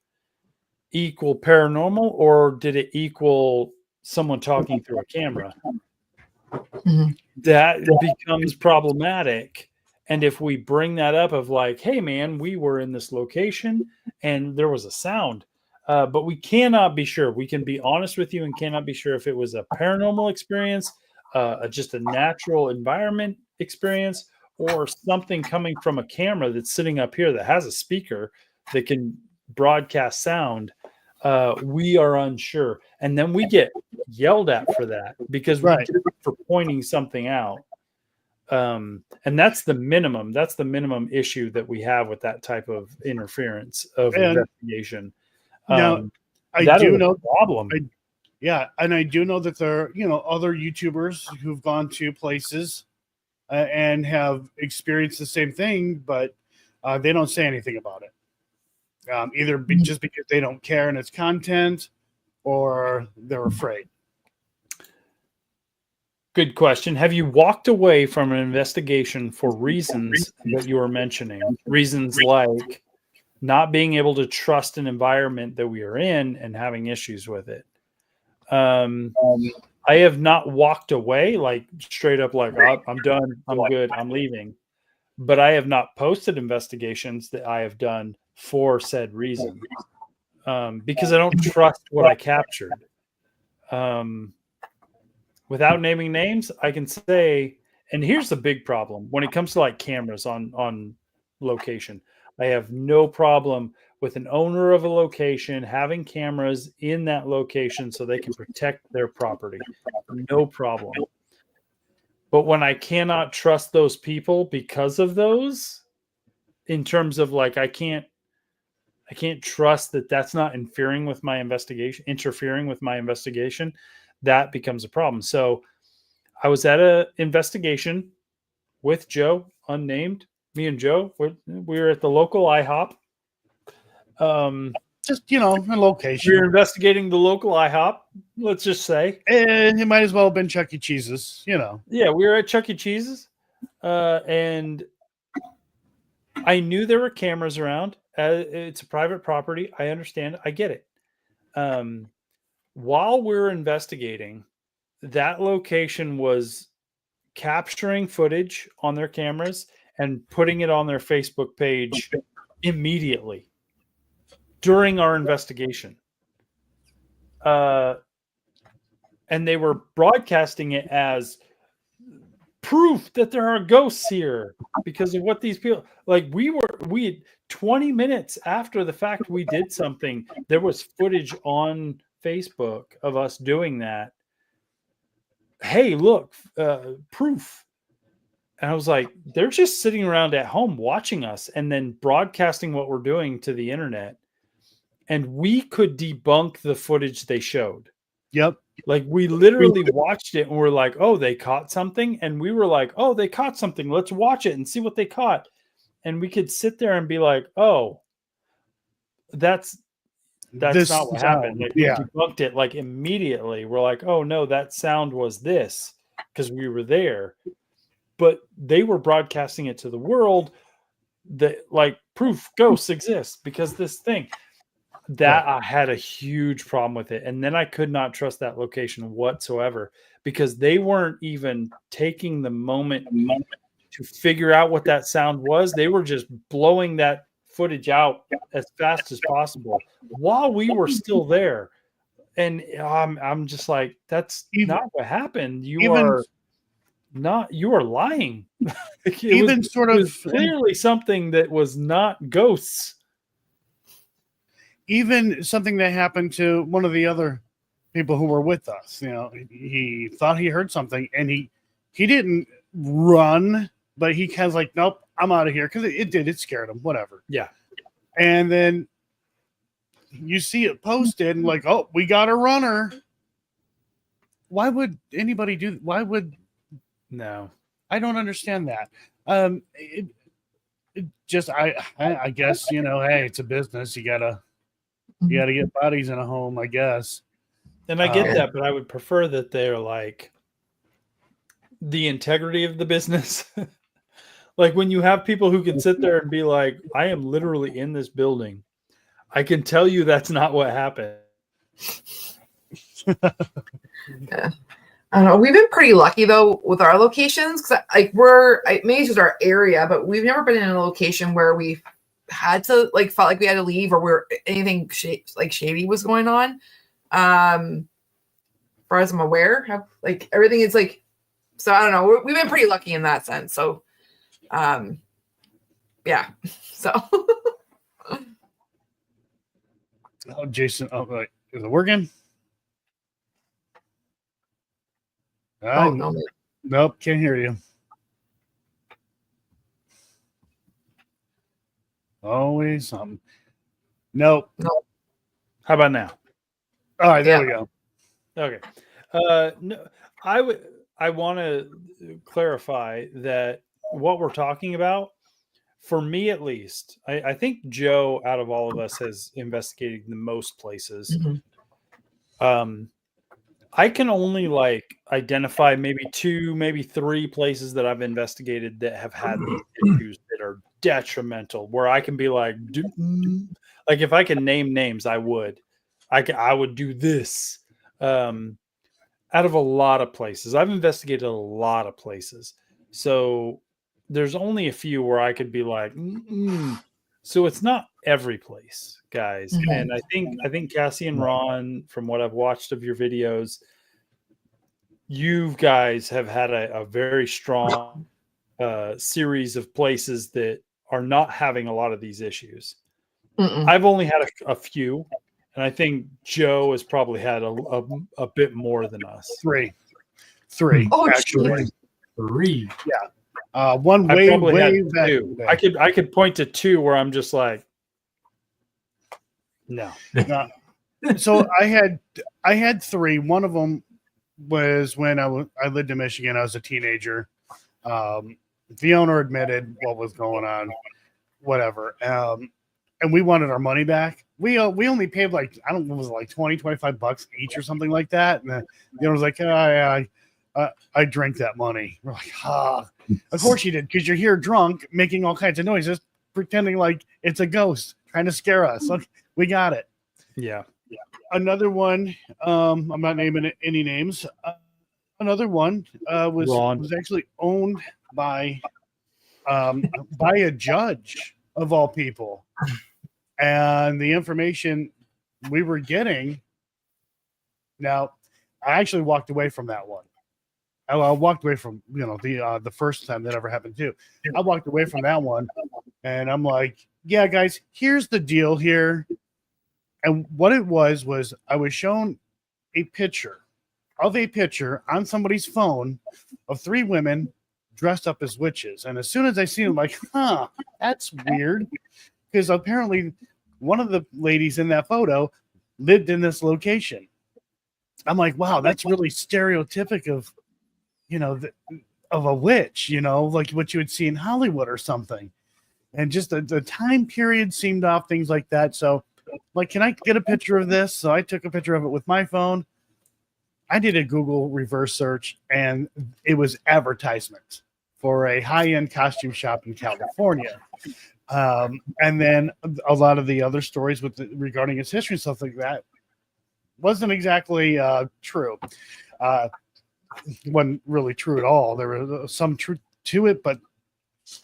equal paranormal, or did it equal someone talking through a camera? Mhm. That becomes problematic. And if we bring that up of like, hey man, we were in this location and there was a sound, but we cannot be sure. We can be honest with you and cannot be sure if it was a paranormal experience, just a natural environment experience, or something coming from a camera that's sitting up here that has a speaker that can broadcast sound. We are unsure. And then we get yelled at for that because we did it for pointing something out. And that's the minimum. That's the minimum issue that we have with that type of interference of investigation. Now, I do know problem. And I do know that there are, other YouTubers who've gone to places and have experienced the same thing, but they don't say anything about it. Either just because they don't care in its content, or they're afraid. Good question. Have you walked away from an investigation for reasons that you were mentioning? Reasons like not being able to trust an environment that we are in and having issues with it. I have not walked away, like straight up, like, oh, I'm done, I'm good, I'm leaving. But I have not posted investigations that I have done for said reason, because I don't trust what I captured. Without naming names, I can say, and here's the big problem when it comes to like cameras on location. I have no problem with an owner of a location having cameras in that location so they can protect their property. No problem. But when I cannot trust those people because of those, in terms of like, I can't trust that that's not interfering with my investigation, that becomes a problem. So I was at an investigation with Joe, unnamed. Me and Joe, we were at the local IHOP. Just, a location. We were investigating the local IHOP, let's just say. It might as well have been Chuck E. Cheese's, Yeah, we were at Chuck E. Cheese's. And I knew there were cameras around. It's a private property. I understand. I get it. While we were investigating, that location was capturing footage on their cameras and putting it on their Facebook page immediately during our investigation. And they were broadcasting it as proof that there are ghosts here because of what these people, like we had 20 minutes after the fact we did something, there was footage on Facebook of us doing that. Hey, look, proof. And I was like, they're just sitting around at home watching us and then broadcasting what we're doing to the internet. And we could debunk the footage they showed. Yep. Like we literally watched it and we're like, oh, they caught something. And we were like, oh, they caught something. Let's watch it and see what they caught. And we could sit there and be like, oh, that's not what happened. Like, we debunked it like immediately. We're like, oh no, that sound was this because we were there. But they were broadcasting it to the world that like proof ghosts exist because this thing. That I had a huge problem with it. And then I could not trust that location whatsoever because they weren't even taking the moment to figure out what that sound was. They were just blowing that footage out as fast as possible while we were still there. And I'm just like, that's not what happened. You are lying. It was clearly something that was not ghosts. Even something that happened to one of the other people who were with us, he thought he heard something and he didn't run, but he kind of like, nope, I'm out of here. Cause it scared him, whatever. Yeah. And then you see it posted and like, oh, we got a runner. Why would anybody do? No, I don't understand that. It just, I guess, hey, it's a business. You gotta get bodies in a home, I guess. And I get that, but I would prefer that they're like the integrity of the business. Like when you have people who can sit there and be like, I am literally in this building. I can tell you that's not what happened. Yeah. I don't know. We've been pretty lucky though with our locations because maybe it's just our area, but we've never been in a location where we've had to felt like we had to leave or where anything shady was going on. As far as I'm aware, everything is so I don't know. We've been pretty lucky in that sense. So, yeah. So. Oh, Jason. Oh, right. Is it working? No. Nope, can't hear you. Always something. Nope. How about now? All right, there we go. Okay. No, I want to clarify that what we're talking about, for me at least, I think Joe, out of all of us, has investigated the most places. I can only like identify maybe 2, maybe 3 places that I've investigated that have had these issues that are detrimental, where I can be like, like if I can name names, I would. I would do this. Out of a lot of places, I've investigated a lot of places, so there's only a few where I could be like, so it's not every place, guys. And I think Cassie and Ron, from what I've watched of your videos, you guys have had a very strong series of places that are not having a lot of these issues. I've only had a few, and I think Joe has probably had a bit more than us. Three, Oh, actually. 3. One I way probably had back. 2. I could point to 2 where I'm just like, no. So I had 3. One of them was when I lived in Michigan. I was a teenager. The owner admitted what was going on, whatever. And we wanted our money back. We only paid like, I don't know, it was like $20-$25 each or something like that. And the owner was like, I drank that money. We're like, of course you did, because you're here drunk, making all kinds of noises, pretending like it's a ghost trying to scare us. Look, we got it. Yeah. Another one, I'm not naming any names. Another one was actually owned by a judge of all people, and the information we were getting. Now, I actually walked away from that one. I walked away from the first time that ever happened too. I walked away from that one, and I'm like, yeah, guys, here's the deal here. And what it was I was shown a picture on somebody's phone of 3 women dressed up as witches. And as soon as I see them, like, that's weird. Because apparently one of the ladies in that photo lived in this location. I'm like, wow, that's really stereotypic of, of a witch, like what you would see in Hollywood or something. And just the time period seemed off, things like that. So, like, can I get a picture of this? So I took a picture of it with my phone. I did a Google reverse search, and it was advertisement for a high-end costume shop in California. And then a lot of the other stories regarding its history and stuff like that wasn't exactly true. Wasn't really true at all. There was some truth to it, but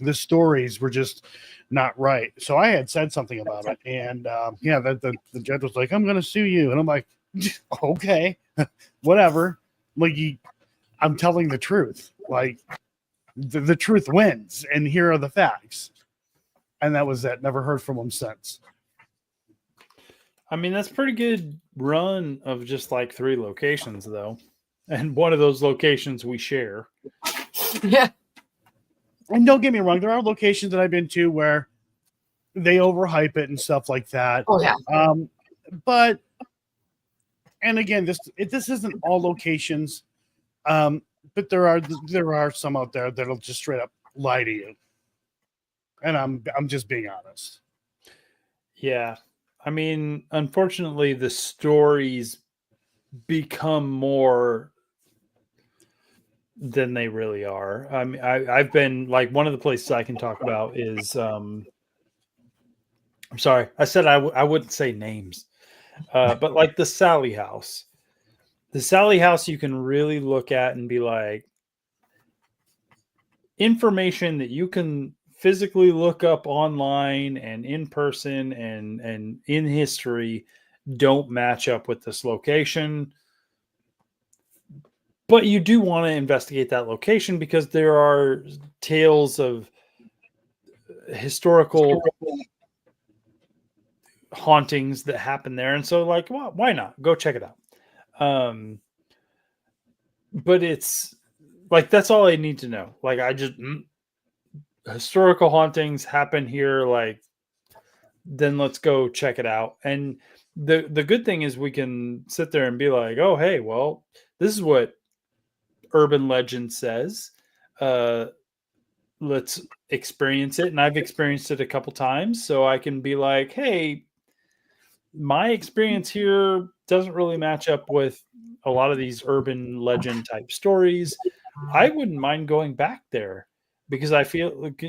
the stories were just not right. So I had said something about it, and the judge was like, "I'm going to sue you," and I'm like, "Okay, whatever." Like, I'm telling the truth. Like, the truth wins, and here are the facts. And that was that. Never heard from him since. I mean, that's pretty good run of just like 3 locations, though, and one of those locations we share. Yeah. And don't get me wrong, there are locations that I've been to where they overhype it and stuff like that. Oh yeah. But and again, this isn't all locations, but there are some out there that'll just straight up lie to you. And I'm just being honest. Yeah. I mean, unfortunately, the stories become more than they really are. I mean, I've been, like, one of the places I can talk about is I'm sorry, I said I wouldn't say names, but like the Sally House. The Sally House, you can really look at and be like, information that you can physically look up online and in person and in history don't match up with this location. But you do want to investigate that location because there are tales of historical hauntings that happen there. And so, like, well, why not? Go check it out. But it's like, that's all I need to know. Like, historical hauntings happen here. Like, then let's go check it out. And the good thing is we can sit there and be like, oh, hey, well, this is what urban legend says. Let's experience it. And I've experienced it a couple times. So I can be like, hey, my experience here doesn't really match up with a lot of these urban legend type stories. I wouldn't mind going back there because I feel like,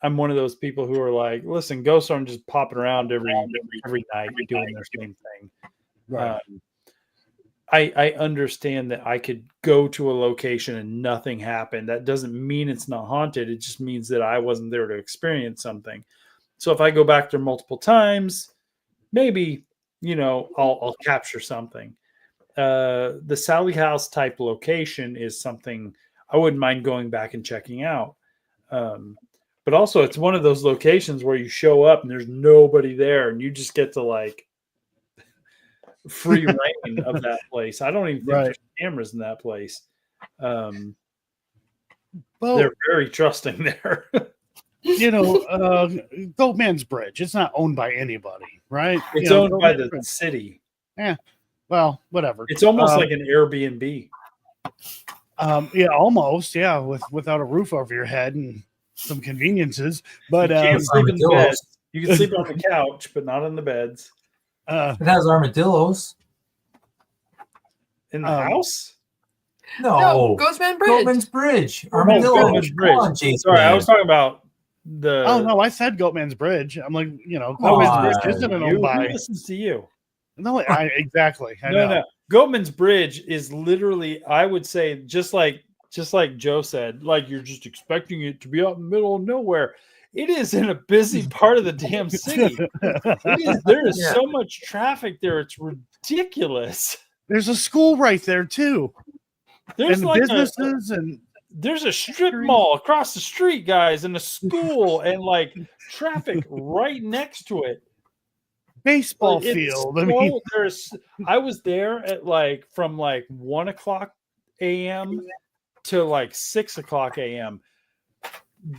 I'm one of those people who are like, listen, ghosts aren't just popping around every night doing their same thing. Right. I understand that I could go to a location and nothing happened. That doesn't mean it's not haunted. It just means that I wasn't there to experience something. So if I go back there multiple times, maybe, I'll capture something. The Sally House type location is something I wouldn't mind going back and checking out. But also it's one of those locations where you show up and there's nobody there and you just get to like free reign of that place. I don't even think there's cameras in that place. Well, They're very trusting there. Goatman's Bridge. It's not owned by anybody, right? It's owned by the city. Well, whatever. It's almost like an Airbnb. Yeah, almost. Yeah, without a roof over your head and some conveniences. But you can't sleep in the bed. You can sleep on the couch, but not in the beds. It has armadillos in the house. No, Ghostman Bridge. Goatman's Bridge. Armadillo. Goatman's Bridge. Come on, Jason. Sorry, I was talking about the. Oh no, I said Goatman's Bridge. I'm like, Goatman's Bridge isn't an owned by. Who listens to you? No, exactly. I No, know. no. Goatman's Bridge is literally, I would say, just like Joe said, like you're just expecting it to be out in the middle of nowhere. It is in a busy part of the damn city. There is so much traffic there. It's ridiculous. There's a school right there too. There's and like businesses and there's a strip mall across the street, guys, and a school and like traffic right next to it. Baseball field. I was there at from 1 o'clock a.m. to 6 o'clock a.m.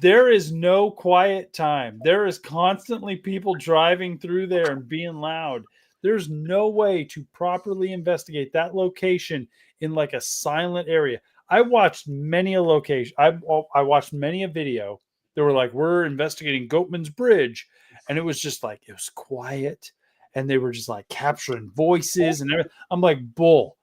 There is no quiet time. There is constantly people driving through there and being loud. There's no way to properly investigate that location in a silent area. I watched many a location. I watched many a video. They were like, we're investigating Goatman's Bridge. And it was just it was quiet. And they were just capturing voices and everything. I'm like, bull.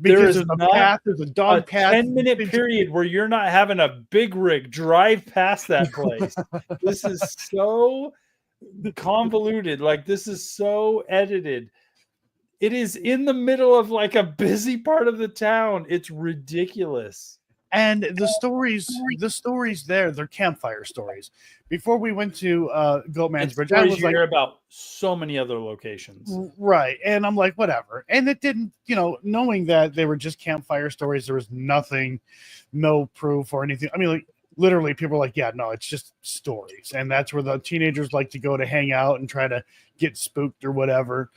Because there's a path, there's a dog path. 10-minute period where you're not having a big rig drive past that place. This is so convoluted. This is so edited. It is in the middle of a busy part of the town. It's ridiculous. And the stories there, they're campfire stories. Before we went to Goatman's Bridge, I was hear about so many other locations. Right. And I'm like, whatever. And it didn't, knowing that they were just campfire stories, there was nothing, no proof or anything. I mean, literally people are like, yeah, no, it's just stories. And that's where the teenagers like to go to hang out and try to get spooked or whatever.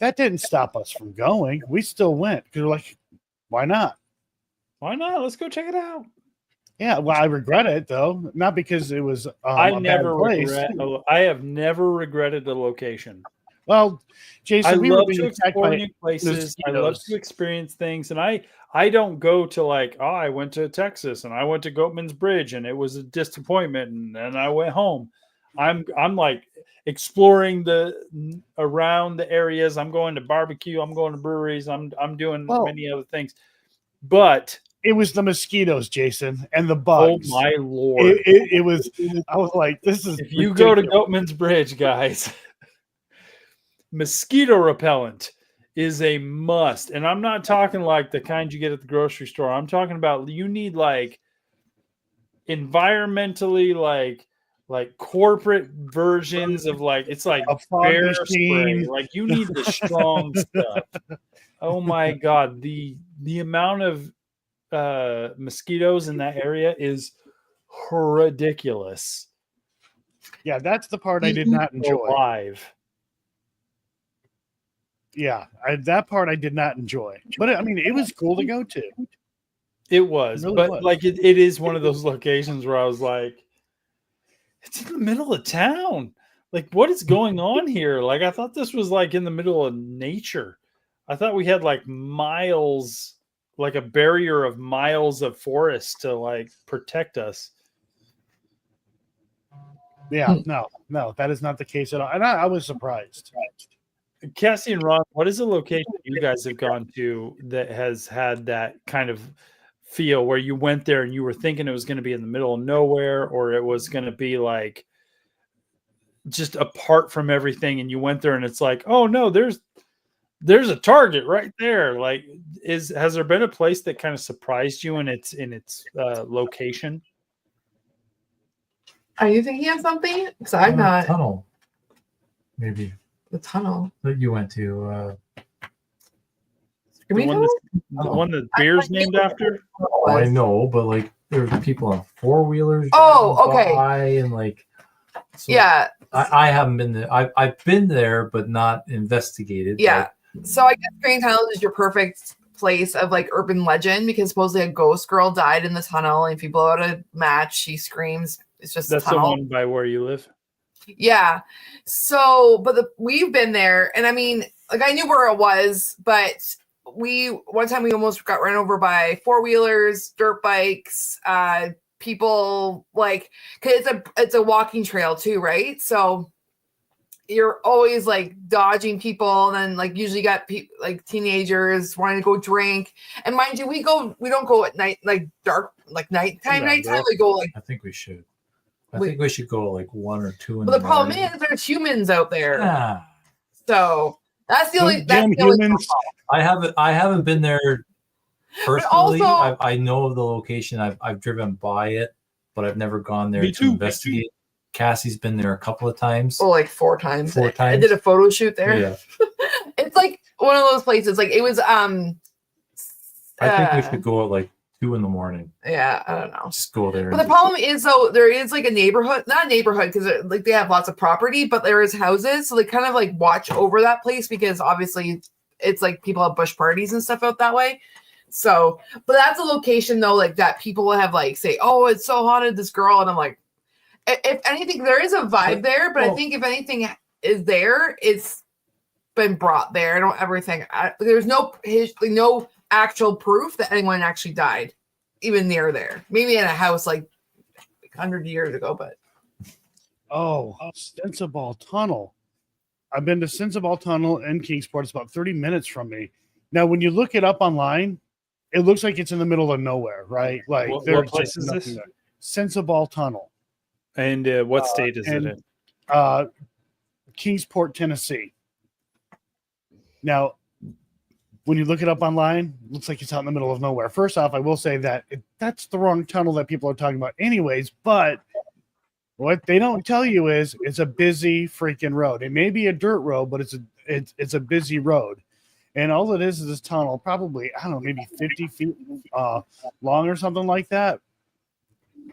That didn't stop us from going. We still went because we're like, why not? Why not? Let's go check it out. Yeah, well, I regret it though, not because it was. I have never regretted the location. Well, Jason, I love to explore new places. I love to experience things, and I don't go to I went to Texas and I went to Goatman's Bridge and it was a disappointment, and then I went home. I'm exploring around the areas. I'm going to barbecue. I'm going to breweries. I'm doing many other things, but. It was the mosquitoes, Jason, and the bugs. Oh my Lord! It was. I was like, "This is." If you go to Goatman's Bridge, guys, mosquito repellent is a must, and I'm not talking the kind you get at the grocery store. I'm talking about you need environmentally corporate versions of it's a bear spray. You need the strong stuff. Oh my God! The amount of mosquitoes in that area is ridiculous. Yeah, that's the part I did not enjoy. Live. Yeah, that part I did not enjoy. But it was cool to go to. It was, really but it is one of those locations where I was like, it's in the middle of town. What is going on here? I thought this was in the middle of nature. I thought we had miles like a barrier of miles of forest to like protect us. Yeah, no, that is not the case at all. And I was surprised. Cassie and Ron, what is the location you guys have gone to that has had that kind of feel where you went there and you were thinking it was going to be in the middle of nowhere, or it was going to be like just apart from everything, and you went there and it's like, oh no, there's a target right there. Like, has there been a place that kind of surprised you in its location? Are you thinking of something? Because I'm not. Tunnel, maybe The tunnel. that you went to. The one that beer's named after? I know, but like there were people on 4-wheelers. Oh, okay. And like, so Yeah. I haven't been there. I've been there, but not investigated. Yeah. So I guess Green Tunnel is your perfect place of like urban legend because supposedly a ghost girl died in the tunnel, and if you blow out a match, she screams. It's just That's a tunnel. the one by where you live. Yeah. So, but we've been there, and I mean, like I knew where it was, but one time we almost got run over by 4-wheelers, dirt bikes, people like, cause it's a walking trail too, right? So you're always like dodging people, and then like usually got like teenagers wanting to go drink. And mind you, we don't go at night, like dark, like nighttime. We go like. I think we should. I think we should go like 1 or 2 in Well, the the problem morning. is there's humans out there, Yeah. so that's the only. Damn That's the only humans. I haven't been there personally. also- I know of the location. I've driven by it, but I've never gone there Me to too, me investigate. Cassie's been there a couple of times. Oh, like 4 times. 4 I times? did a photo shoot there. Yeah. It's like one of those places. Like it was. I think we should go at like 2 in the morning. Yeah, I don't know. Just go there. But the problem is, though, there is like a neighborhood, not a neighborhood, because like they have lots of property, but there is houses, so they kind of like watch over that place because obviously it's like people have bush parties and stuff out that way. So, but that's a location though, like that people have like say, "Oh, it's so haunted, this girl," and I'm like, if anything, there is a vibe there, but I think if anything is there, it's been brought there. I don't ever think there's no actual proof that anyone actually died, even near there. Maybe in a house like 100 years ago, but Oh, Sensible Tunnel. I've been to Sensible Tunnel in Kingsport. It's about 30 minutes from me. Now, when you look it up online, it looks like it's in the middle of nowhere, right? Like What there's place just is nothing this? there. Sensible Tunnel, And what state is it in? Kingsport, Tennessee. Now, when you look it up online, it looks like it's out in the middle of nowhere. First off, I will say that that's the wrong tunnel that people are talking about anyways, but what they don't tell you is it's a busy freaking road. It may be a dirt road, but it's a busy road. And all it is this tunnel, probably, I don't know, maybe 50 feet long or something like that.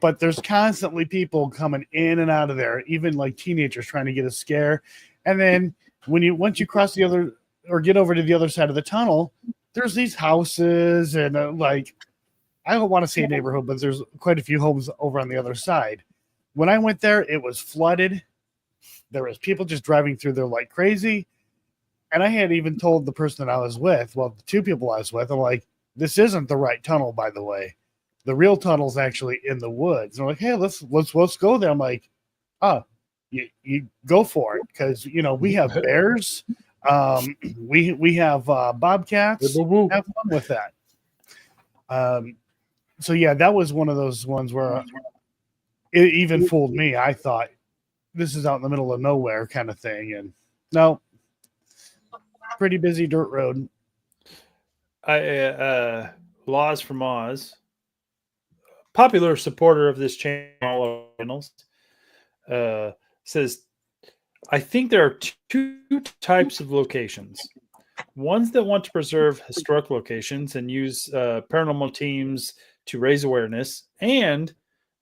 But there's constantly people coming in and out of there, even like teenagers trying to get a scare. And then once you cross the other or get over to the other side of the tunnel, there's these houses and like, I don't want to say a neighborhood, but there's quite a few homes over on the other side. When I went there, it was flooded. There was people just driving through there like crazy. And I had even told the person that I was with, well, the 2 people I was with, I'm like, this isn't the right tunnel, by the way. The real tunnel's actually in the woods. And they're like, hey, let's go there. I'm like, oh, you go for it. Because, we have bears. We have bobcats. Have fun with that. So yeah, that was one of those ones where it even fooled me. I thought this is out in the middle of nowhere kind of thing. And no, pretty busy dirt road. Laws from Oz, popular supporter of this channel, says, I think there are 2 types of locations. Ones that want to preserve historic locations and use paranormal teams to raise awareness, and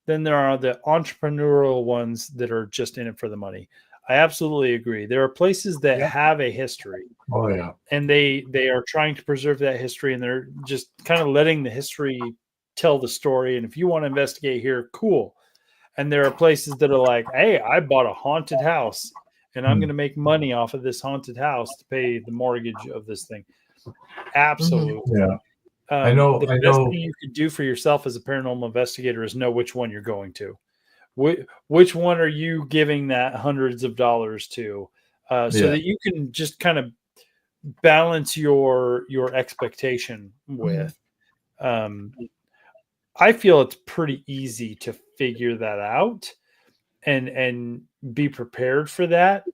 then there are the entrepreneurial ones that are just in it for the money. I absolutely agree. There are places that have a history. Oh yeah. And they are trying to preserve that history, and they're just kind of letting the history tell the story. And if you want to investigate here, cool. And there are places that are like, hey, I bought a haunted house and I'm going to make money off of this haunted house to pay the mortgage of this thing. Absolutely. Yeah. I know. The best thing you could do for yourself as a paranormal investigator is know which one you're going to. Which one are you giving that hundreds of dollars to, so that you can just kind of balance your expectation with. I feel it's pretty easy to figure that out and be prepared for that,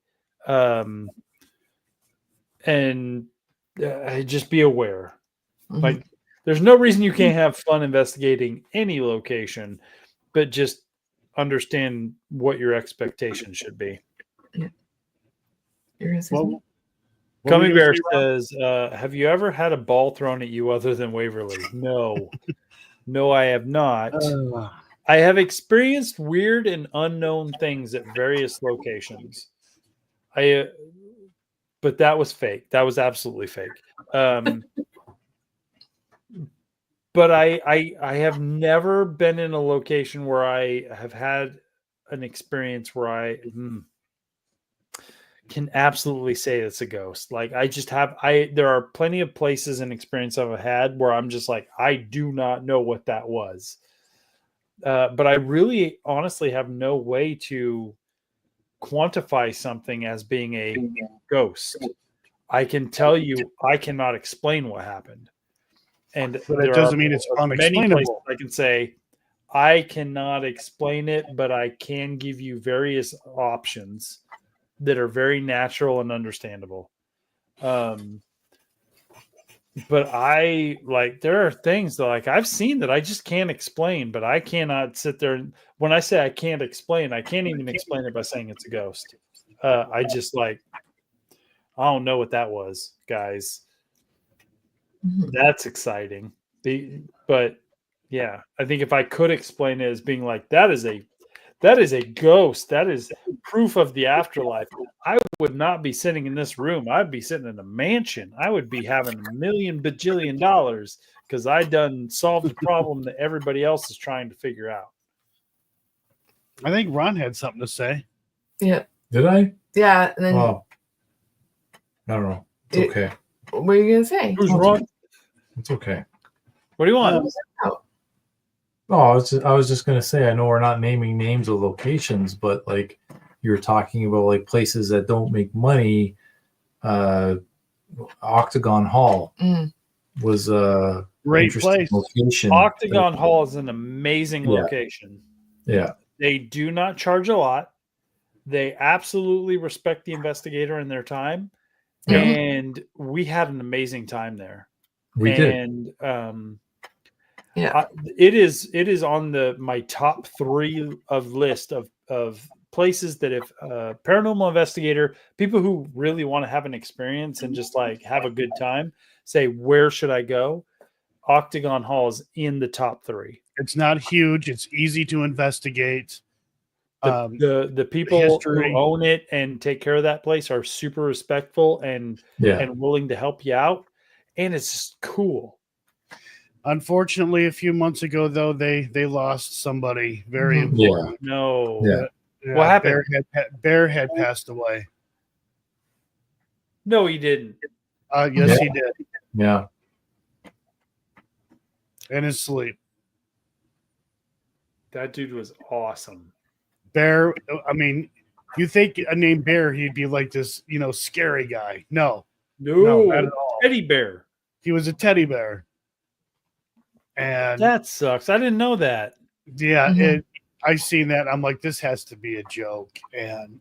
and just be aware. Like, there's no reason you can't have fun investigating any location, but just understand what your expectations should be. Well, Gummy Bear says, have you ever had a ball thrown at you other than Waverly? No. No, I have not. I have experienced weird and unknown things at various locations. But that was fake. That was absolutely fake. But I have never been in a location where I have had an experience where I can absolutely say it's a ghost. Like, there are plenty of places and experience I've had where I'm just like, I do not know what that was. But I really honestly have no way to quantify something as being a ghost. I can tell you, I cannot explain what happened. But it doesn't mean it's unexplainable. I can say, I cannot explain it, but I can give you various options that are very natural and understandable. But there are things that, like, I've seen that I just can't explain, but I cannot sit there. And when I say I can't explain, I can't even explain it by saying it's a ghost. I just I don't know what that was, guys. That's exciting. But yeah, I think if I could explain it as being like, that is a ghost, that is proof of the afterlife, I would not be sitting in this room. I'd be sitting in a mansion. I would be having $1 million bajillion dollars because I done solved a problem that everybody else is trying to figure out. I think Ron had something to say. Yeah. Did I? Yeah. And then I don't know. It's okay. what are you gonna say? Who's wrong? It's okay. What do you want? I was just gonna say, I know we're not naming names of locations, but like, you're talking about like places that don't make money. Octagon Hall was a Great interesting place. location. Octagon Hall is an amazing location. Yeah. They do not charge a lot. They absolutely respect the investigator and their time. Yeah. And we had an amazing time there. We did. And Yeah. it is on my top 3 of list of places that if paranormal investigator, people who really want to have an experience and just like have a good time, say, where should I go? Octagon Hall is in the top 3. It's not huge. It's easy to investigate. The people who own it and take care of that place are super respectful and willing to help you out, and it's just cool. Unfortunately, a few months ago, though, they lost somebody very important. No. Yeah, What happened? Bear had passed away. No, he didn't. Yes, he did. Yeah. In his sleep. That dude was awesome. Bear, I mean, you think a name Bear, he'd be like this, scary guy. No, not at all. Teddy bear. He was a teddy bear. And that sucks. I didn't know that. Yeah, I seen that. I'm like, this has to be a joke. And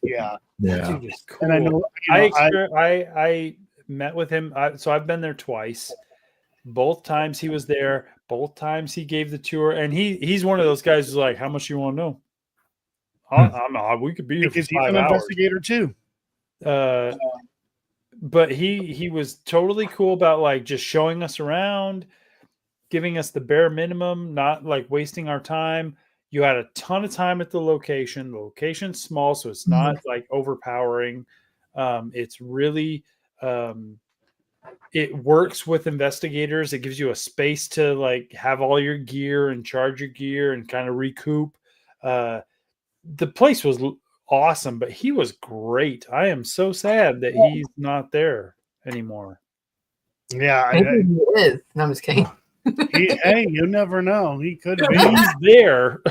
yeah. That dude is cool. And I know, I met with him. So I've been there twice. Both times he was there. Both times he gave the tour. And he's one of those guys who's like, how much you want to know? We could be here because for 5 he's an hours. investigator too. But he was totally cool about like just showing us around, giving us the bare minimum, not like wasting our time. You had a ton of time at the location. The location's small, so it's not like overpowering. It's really it works with investigators. It gives you a space to like have all your gear and charge your gear and kind of recoup. The place was awesome, but he was great. I am so sad that he's not there anymore. Yeah, Maybe he is. No, I'm just kidding. hey, you never know. He could be. He's there.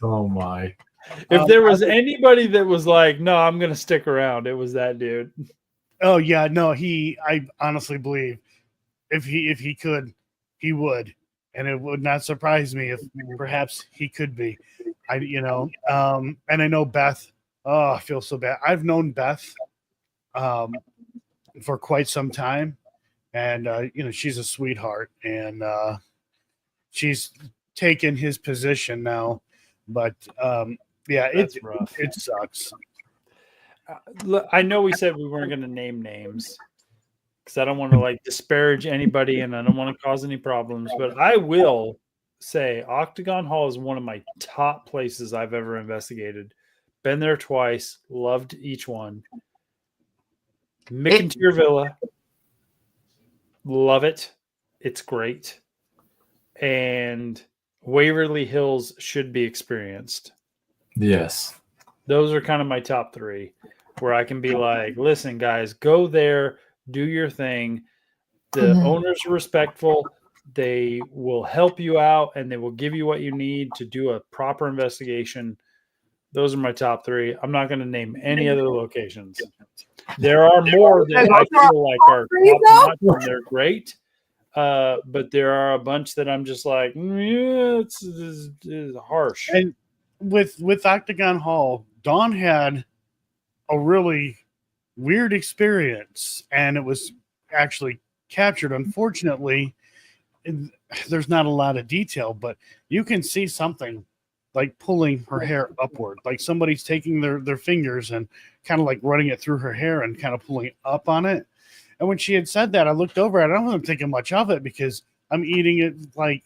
Oh my. If there was anybody that was like, no, I'm going to stick around, it was that dude. Oh yeah, no, I honestly believe if he could, he would. And it would not surprise me if perhaps he could be. And I know Beth. Oh, I feel so bad. I've known Beth for quite some time. And she's a sweetheart, and she's taken his position now. But yeah, That's rough. it sucks. Look, I know we said we weren't going to name names because I don't want to like disparage anybody and I don't want to cause any problems. But I will say Octagon Hall is one of my top places I've ever investigated. Been there twice, loved each one. McIntyre Villa, love it. It's great. And Waverly Hills should be experienced. Yes. Those are kind of my top three where I can be like, listen, guys, go there, do your thing. The owners are respectful. They will help you out and they will give you what you need to do a proper investigation. Those are my top three. I'm not going to name any other locations. There are more that I feel like are top notch and they're great. But there are a bunch that I'm just like, yeah, it's harsh. And with Octagon Hall, Dawn had a really weird experience, and it was actually captured. Unfortunately, there's not a lot of detail, but you can see something like pulling her hair upward, like somebody's taking their fingers and kind of like running it through her hair and kind of pulling up on it. And when she had said that, I looked over at it. I wasn't thinking much of it because I'm eating it like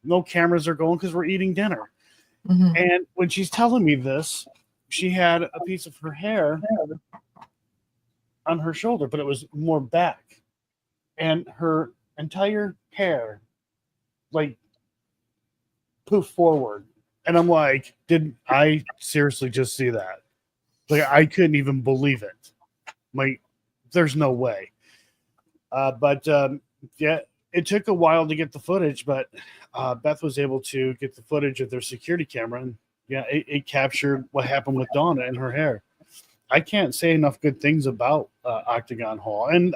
no cameras are going because we're eating dinner. Mm-hmm. And when she's telling me this, she had a piece of her hair on her shoulder, but it was more back. And her entire hair, like, poofed forward. And I'm like, did I seriously just see that? Like, I couldn't even believe it. Like, there's no way. But yeah, it took a while to get the footage, but Beth was able to get the footage of their security camera, and yeah, it captured what happened with Donna and her hair. I can't say enough good things about Octagon Hall, and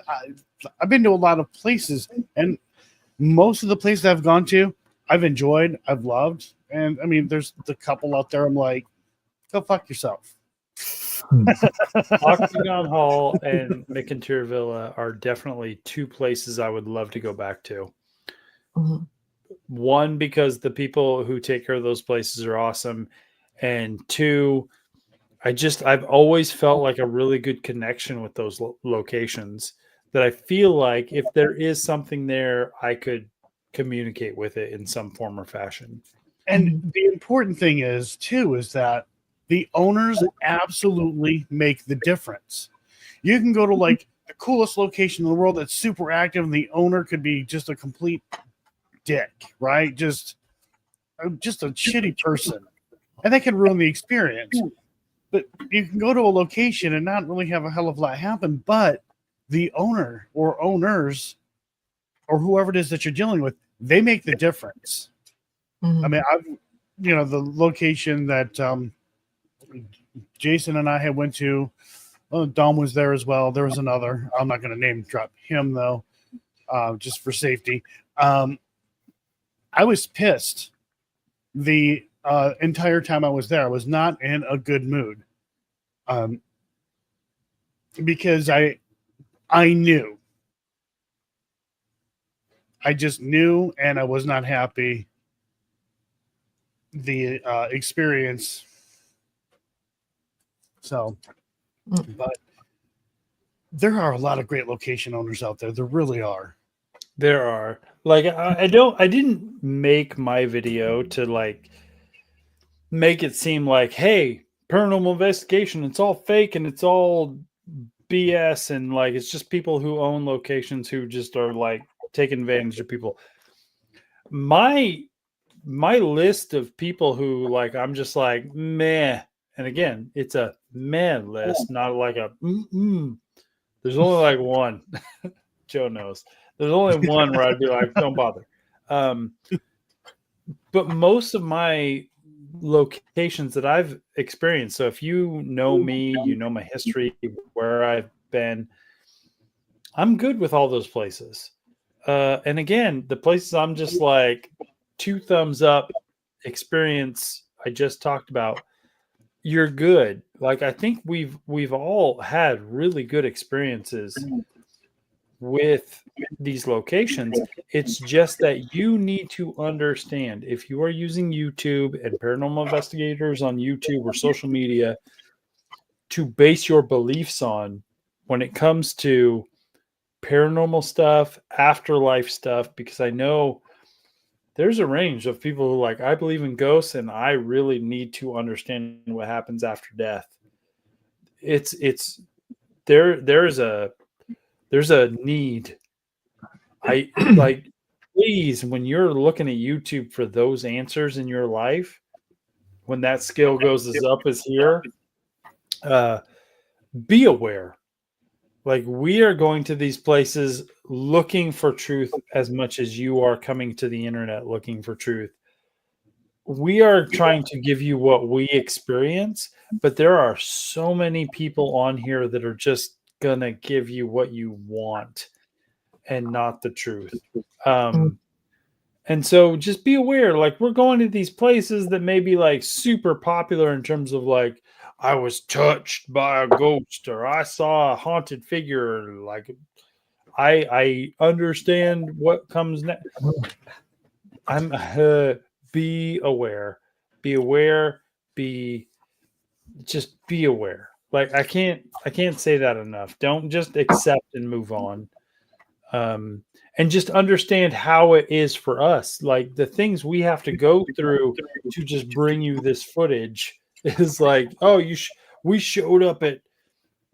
I've been to a lot of places, and most of the places I've gone to, I've enjoyed, I've loved, and I mean, there's the couple out there. I'm like, go fuck yourself. Octagon Hall and McIntyre Villa are definitely two places I would love to go back to. Mm-hmm. One, because the people who take care of those places are awesome. And two, I've always felt like a really good connection with those locations that I feel like if there is something there, I could communicate with it in some form or fashion. And the important thing is that the owners absolutely make the difference. You can go to like the coolest location in the world that's super active, and the owner could be just a complete dick, right? Just a shitty person, and that can ruin the experience. But you can go to a location and not really have a hell of a lot happen, but the owner or owners or whoever it is that you're dealing with, they make the difference. Mm-hmm. I mean, the location that Jason and I had went to, Dom was there as well. There was another. I'm not going to name drop him though, just for safety. I was pissed the entire time I was there. I was not in a good mood, because I knew. I just knew, and I was not happy. The experience. So, but there are a lot of great location owners out there. There really are. There are. Like, I didn't make my video to like make it seem like, hey, paranormal investigation, it's all fake and it's all BS, and like it's just people who own locations who just are like taking advantage of people. My list of people who like I'm just like meh, and again, it's a meh list, not like a there's only like one. Joe knows. There's only one where I'd be like, don't bother. But most of my locations that I've experienced, so if you know me, you know my history, where I've been, I'm good with all those places. And again, the places I'm just like 2 thumbs up experience I just talked about, you're good. Like I think we've all had really good experiences with these locations. It's just that you need to understand, if you are using YouTube and paranormal investigators on YouTube or social media to base your beliefs on when it comes to paranormal stuff, afterlife stuff, because I know there's a range of people who like, I believe in ghosts and I really need to understand what happens after death. It's there's a need. I like, please, when you're looking at YouTube for those answers in your life, when that scale goes as up as here, be aware. Like, we are going to these places looking for truth as much as you are coming to the internet looking for truth. We are trying to give you what we experience, but there are so many people on here that are just going to give you what you want and not the truth. And so just be aware, like, we're going to these places that may be like super popular in terms of like, I was touched by a ghost or I saw a haunted figure. Like, I understand what comes next. I'm be aware, be aware, just be aware. Like, I can't say that enough. Don't just accept and move on. And just understand how it is for us. Like, the things we have to go through to just bring you this footage is like, oh, we showed up at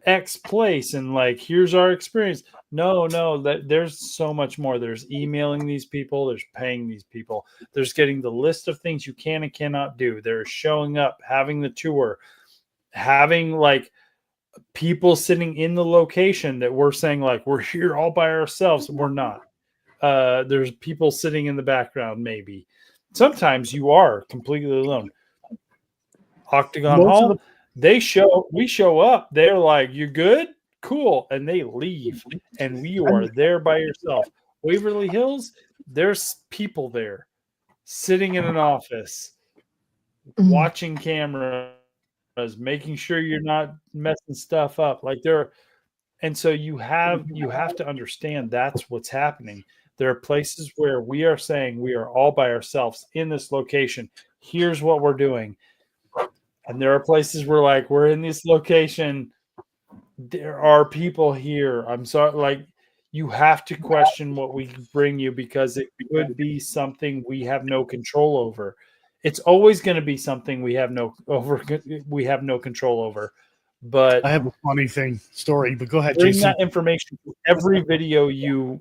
X place and like, here's our experience. No, that there's so much more. There's emailing these people, there's paying these people, there's getting the list of things you can and cannot do. There's showing up, having the tour, having like people sitting in the location that we're saying like, we're here all by ourselves. We're not. There's people sitting in the background. Maybe sometimes you are completely alone. Octagon Hall, we show up, they're like, you good? Cool. And they leave and you are there by yourself. Waverly Hills, there's people there sitting in an office, watching cameras, making sure you're not messing stuff up. Like, and so you have to understand that's what's happening. There are places where we are saying we are all by ourselves in this location. Here's what we're doing. And there are places where like, we're in this location. There are people here. I'm sorry. Like, you have to question what we bring you because it could be something we have no control over. It's always going to be something we have no control over. But I have a funny story, but go ahead, bring Jason. that information to every video you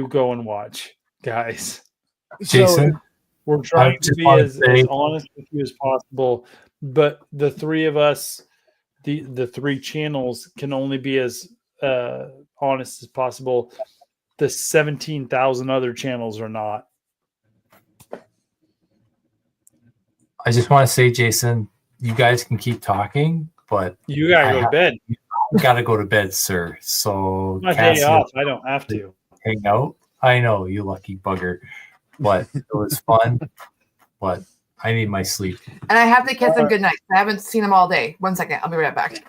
go and watch, guys. Jason, we're trying to be as honest with you as possible, but the three of us, the 3 channels, can only be as honest as possible. The 17,000 other channels are not. I just want to say, Jason, you guys can keep talking, but you gotta go to bed. You gotta go to bed, sir. So my day off, I don't have to hang out. I know, you lucky bugger, but it was fun. But I need my sleep. And I have to kiss him goodnight. I haven't seen him all day. 1 second, I'll be right back.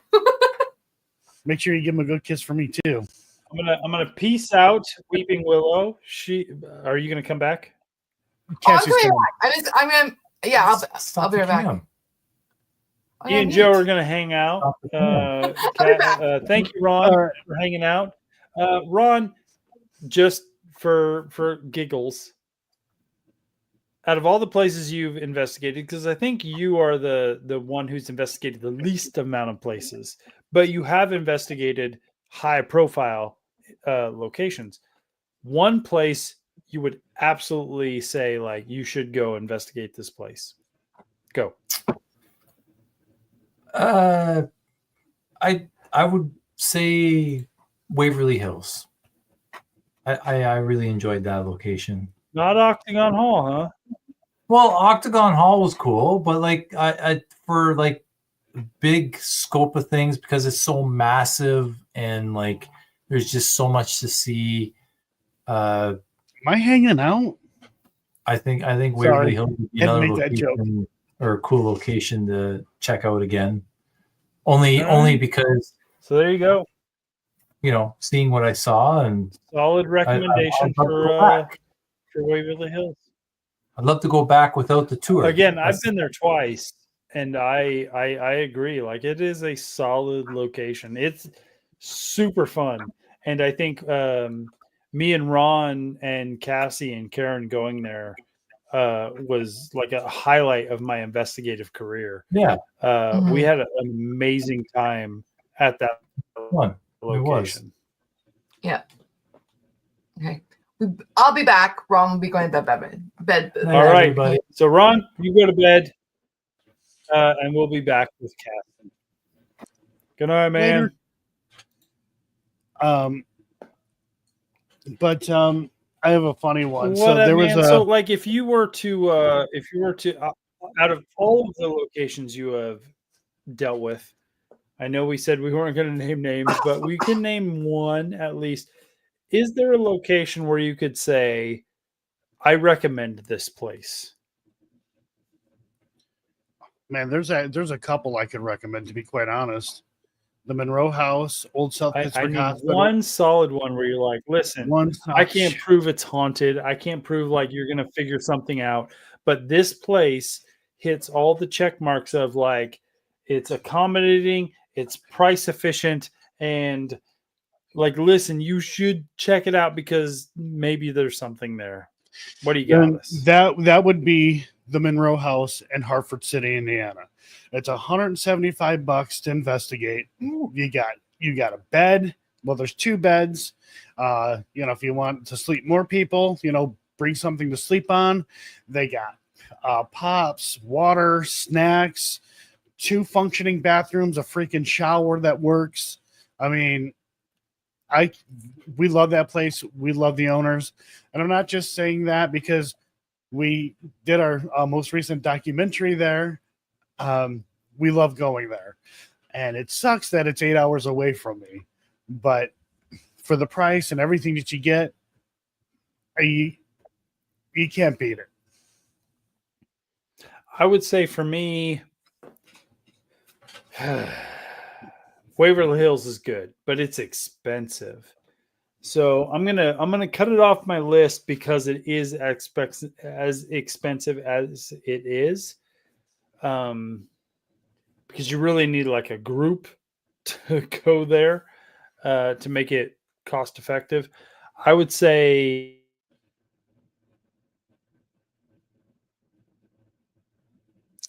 Make sure you give him a good kiss for me too. I'm gonna peace out, Weeping Willow. Are you gonna come back? I'm gonna. Yeah, I'll be right back. Me and Joe are gonna hang out. Thank you, Ron, for hanging out. Ron, just for giggles, out of all the places you've investigated, because I think you are the one who's investigated the least amount of places, but you have investigated high profile locations. One place you would absolutely say, like, you should go investigate this place. Go. I would say Waverly Hills. I really enjoyed that location. Not Octagon Hall, huh? Well, Octagon Hall was cool, but like I for like big scope of things, because it's so massive and like there's just so much to see. Am I hanging out? I think Sorry, Waverly Hills would be had to another make that joke. location or a cool location to check out again. Only because So there you go. seeing what I saw, and Solid recommendation I'd love to go for back. Waverly Hills. I'd love to go back without the tour. Again, I've That's- been there twice, and I agree. Like, it is a solid location. It's super fun, and I think me and Ron and Cassie and Karen going there was like a highlight of my investigative career. Yeah, We had an amazing time at that fun. location. Okay. I'll be back. Ron will be going to bed. Night, All right. everybody. So, Ron, you go to bed, and we'll be back with Cassie. Good night, man. Later. But I have a funny one. What So there was man? a So, like, if you were to out of all of the locations you have dealt with, I know we said we weren't going to name names, but we can name one at least. Is there a location where you could say, I recommend this place? man, there's a couple I could recommend, to be quite honest. The Monroe House, Old South I Pittsburgh need Hospital. one solid one where you're like, listen, I can't prove it's haunted. I can't prove like you're going to figure something out. But this place hits all the check marks of like, it's accommodating, it's price efficient, and like, listen, you should check it out because maybe there's something there. What do you got? Us? That would be the Monroe House in Hartford City, Indiana. It's $175 to investigate. You got a bed. Well, there's 2 beds. If you want to sleep more people, bring something to sleep on. They got pops, water, snacks, 2 functioning bathrooms, a freaking shower that works. I mean, we love that place. We love the owners. And I'm not just saying that because we did our most recent documentary there. We love going there. And it sucks that it's 8 hours away from me. But for the price and everything that you get, you can't beat it. I would say for me, Waverly Hills is good, but it's expensive. So I'm gonna cut it off my list because it is as expensive as it is. Because you really need like a group to go there to make it cost effective. I would say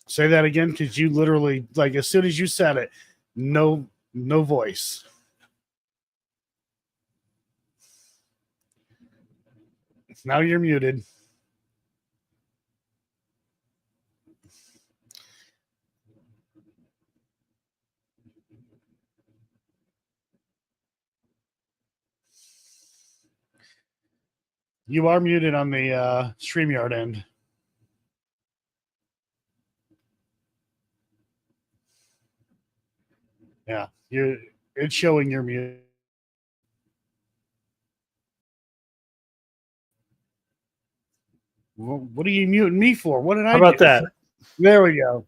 say that again, because you literally, like, as soon as you said it, no voice. Now you're muted. You are muted on the StreamYard end. Yeah, it's showing you're muted. What are you muting me for? What did I how about do? that? There we go.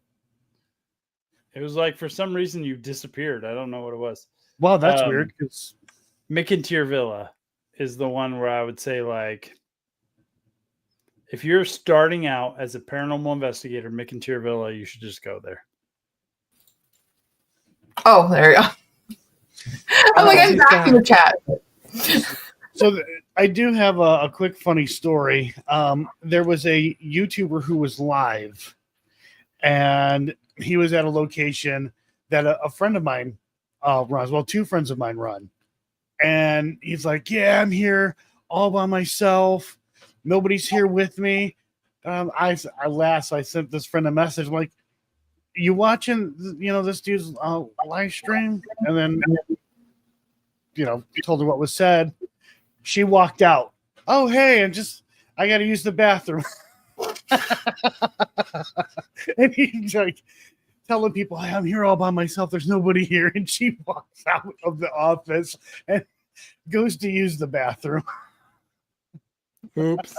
It was like for some reason you disappeared. I don't know what it was. Well, that's weird because McIntyre Villa is the one where I would say, like, if you're starting out as a paranormal investigator, McIntyre Villa, you should just go there. Oh, there you go. I'm like, I'm back in the chat. So I do have a quick funny story. There was a YouTuber who was live, and he was at a location that a friend of mine runs. Well, 2 friends of mine run. And he's like, yeah, I'm here all by myself. Nobody's here with me. I laughed. So I sent this friend a message. I'm like, you watching, this dude's live stream? And then, told her what was said. She walked out. Oh, hey, I got to use the bathroom. And he's like telling people, hey, I'm here all by myself. There's nobody here. And she walks out of the office and goes to use the bathroom. Oops.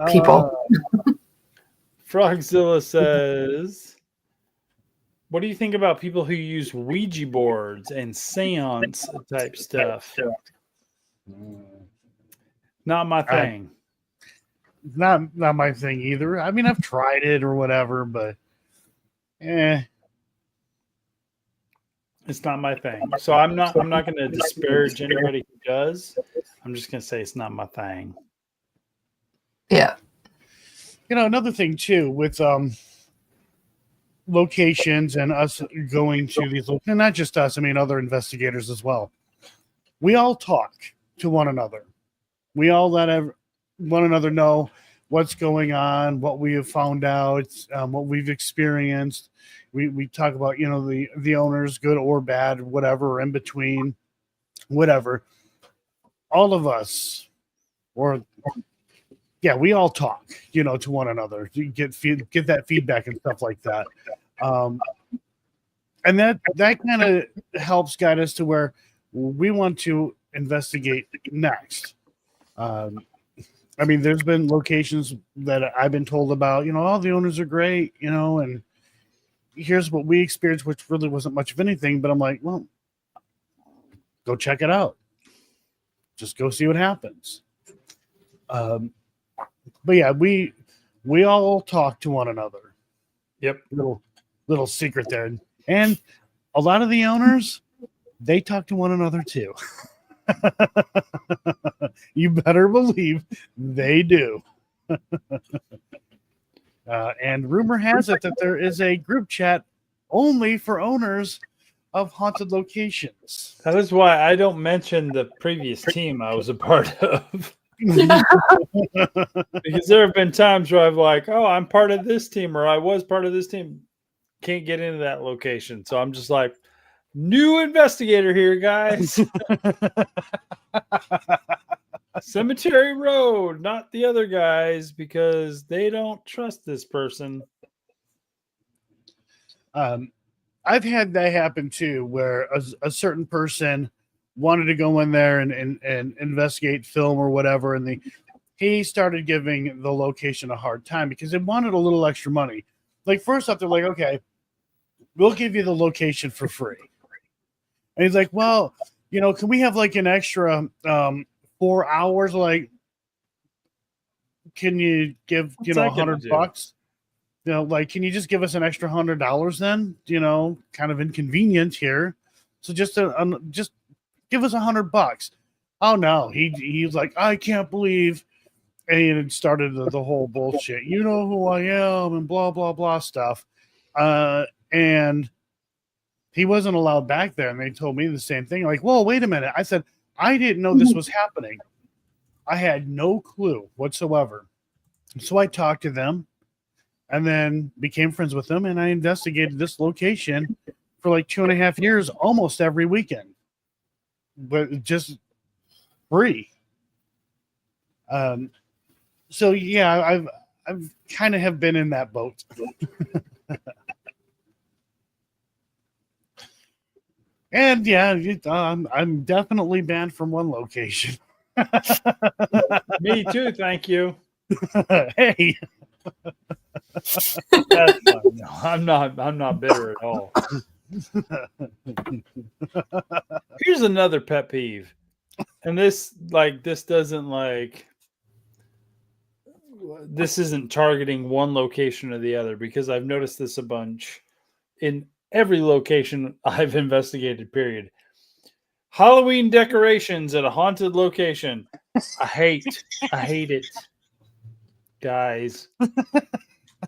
People. Frogzilla says, what do you think about people who use Ouija boards and seance type stuff? Not my thing. Not my thing either. I mean, I've tried it or whatever, but it's not my thing. So I'm not going to disparage anybody who does. I'm just going to say it's not my thing. Yeah. Another thing too with locations and us going to these, and not just us, I mean other investigators as well. We all talk to one another. We all let one another know what's going on, what we have found out, what we've experienced. We talk about the owners, good or bad, whatever, in between, whatever. All of us, we all talk, to one another to get that feedback and stuff like that. And that kind of helps guide us to where we want to investigate next. I mean, there's been locations that I've been told about, all the owners are great, and here's what we experienced, which really wasn't much of anything, but I'm like, well, go check it out. Just go see what happens. But yeah, we all talk to one another. Yep. Little secret there. And a lot of the owners, they talk to one another too. You better believe they do. And rumor has it that there is a group chat only for owners of haunted locations. That is why I don't mention the previous team I was a part of. Because there have been times where I've like, oh, I'm part of this team, or I was part of this team. Can't get into that location. So I'm just like, new investigator here, guys. Cemetery Road, not the other guys, because they don't trust this person. I've had that happen too, where a certain person wanted to go in there and investigate film or whatever, and he started giving the location a hard time because they wanted a little extra money. Like, first off, they're like, okay, we'll give you the location for free. And he's like, well, can we have like an extra 4 hours? Like, can you give, $100? Like, can you just give us an extra $100 then? Kind of inconvenient here. So just give us $100. Oh no, he's like, I can't believe, and it started the whole bullshit. You know who I am and blah blah blah stuff. And he wasn't allowed back there, and they told me the same thing. Like, whoa, wait a minute. I said, I didn't know this was happening. I had no clue whatsoever. So I talked to them and then became friends with them, and I investigated this location for like 2.5 years, almost every weekend, but just free. So yeah, I've kind of have been in that boat. And yeah, I'm definitely banned from one location. Me too, thank you. Hey. That's fine. No, I'm not bitter at all. Here's another pet peeve. And this isn't targeting one location or the other, because I've noticed this a bunch in every location I've investigated, period. Halloween decorations at a haunted location. I hate it. Guys.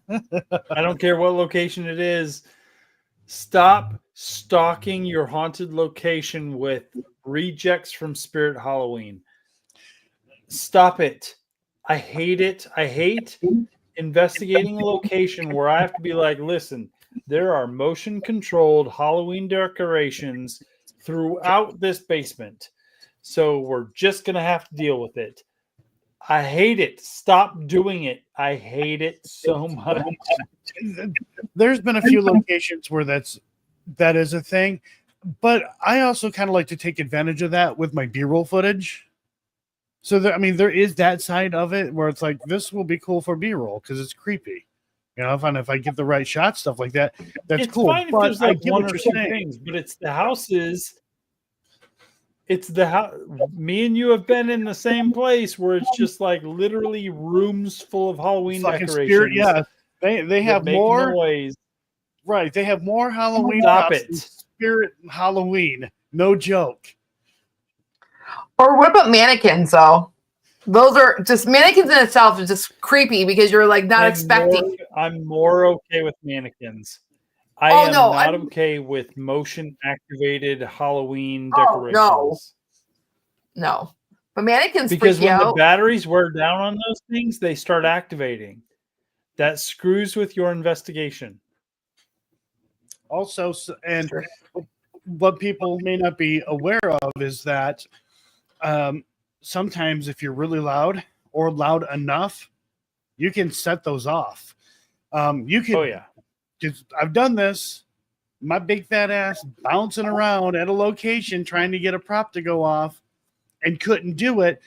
I don't care what location it is. Stop stalking your haunted location with rejects from Spirit Halloween. Stop it. I hate it. I hate investigating a location where I have to be like, listen, there are motion controlled Halloween decorations throughout this basement. So we're just going to have to deal with it. I hate it. Stop doing it. I hate it so much. There's been a few locations where that is a thing, but I also kind of like to take advantage of that with my B-roll footage. So there is that side of it where it's like, this will be cool for B-roll because it's creepy. If I get the right shot, stuff like that, that's It's cool. fine if But there's I like get one what or you're two saying. things, but it's the houses. It's the house. Me and you have been in the same place where it's just like literally rooms full of Halloween Fucking decorations. spirit, yeah. They that have make more. noise. Right, they have more Halloween Stop props it. than Spirit Halloween. No joke. Or what about mannequins, though? Those are just mannequins in itself is just creepy because you're like not expecting. I'm more okay with mannequins. I Oh, am no, not I'm- okay with motion activated Halloween Oh, decorations. No, but mannequins Because freak you when the out. batteries wear down on those things, they start activating. That screws with your investigation. Also, and what people may not be aware of is that sometimes if you're really loud or loud enough, you can set those off. You can. Oh yeah. Because I've done this. My big fat ass bouncing around at a location trying to get a prop to go off and couldn't do it.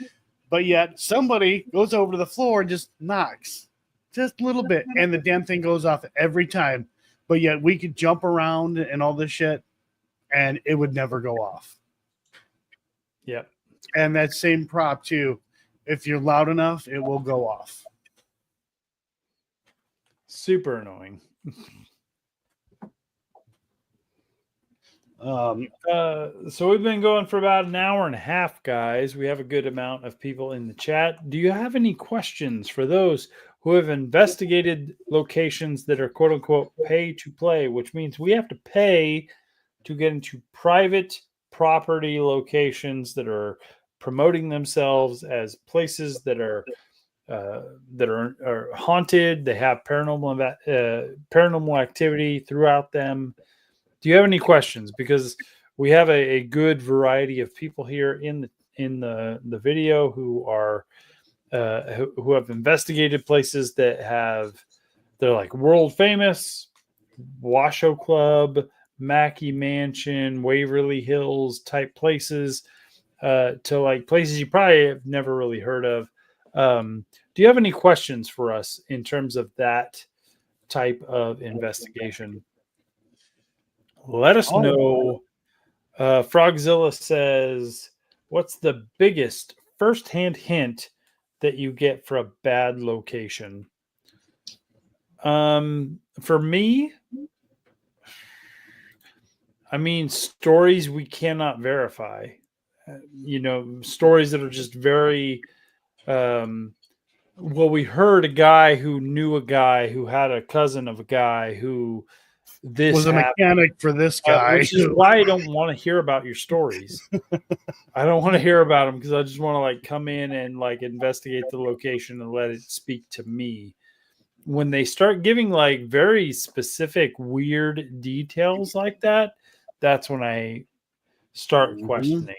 But yet somebody goes over to the floor and just knocks just a little bit. And the damn thing goes off every time. But yet we could jump around and all this shit and it would never go off. Yep. And that same prop too. If you're loud enough, it will go off. Super annoying. So we've been going for about an hour and a half, guys. We have a good amount of people in the chat. Do you have any questions for those who have investigated locations that are quote unquote pay to play, which means we have to pay to get into private property locations that are promoting themselves as places that are haunted? They have paranormal activity throughout them. Do you have any questions? Because we have a good variety of people here in the video who are who have investigated places they're like world famous, Washoe Club, Mackey Mansion, Waverly Hills type places, to like places you probably have never really heard of. Do you have any questions for us in terms of that type of investigation? Let us know. Frogzilla says, what's the biggest firsthand hint that you get for a bad location? For me, I mean, stories we cannot verify. Stories that are just very we heard a guy who knew a guy who had a cousin of a guy who was a mechanic for this guy. Which is why I don't want to hear about your stories. I don't want to hear about them because I just want to like come in and like investigate the location and let it speak to me. When they start giving like very specific weird details like that, that's when I start questioning.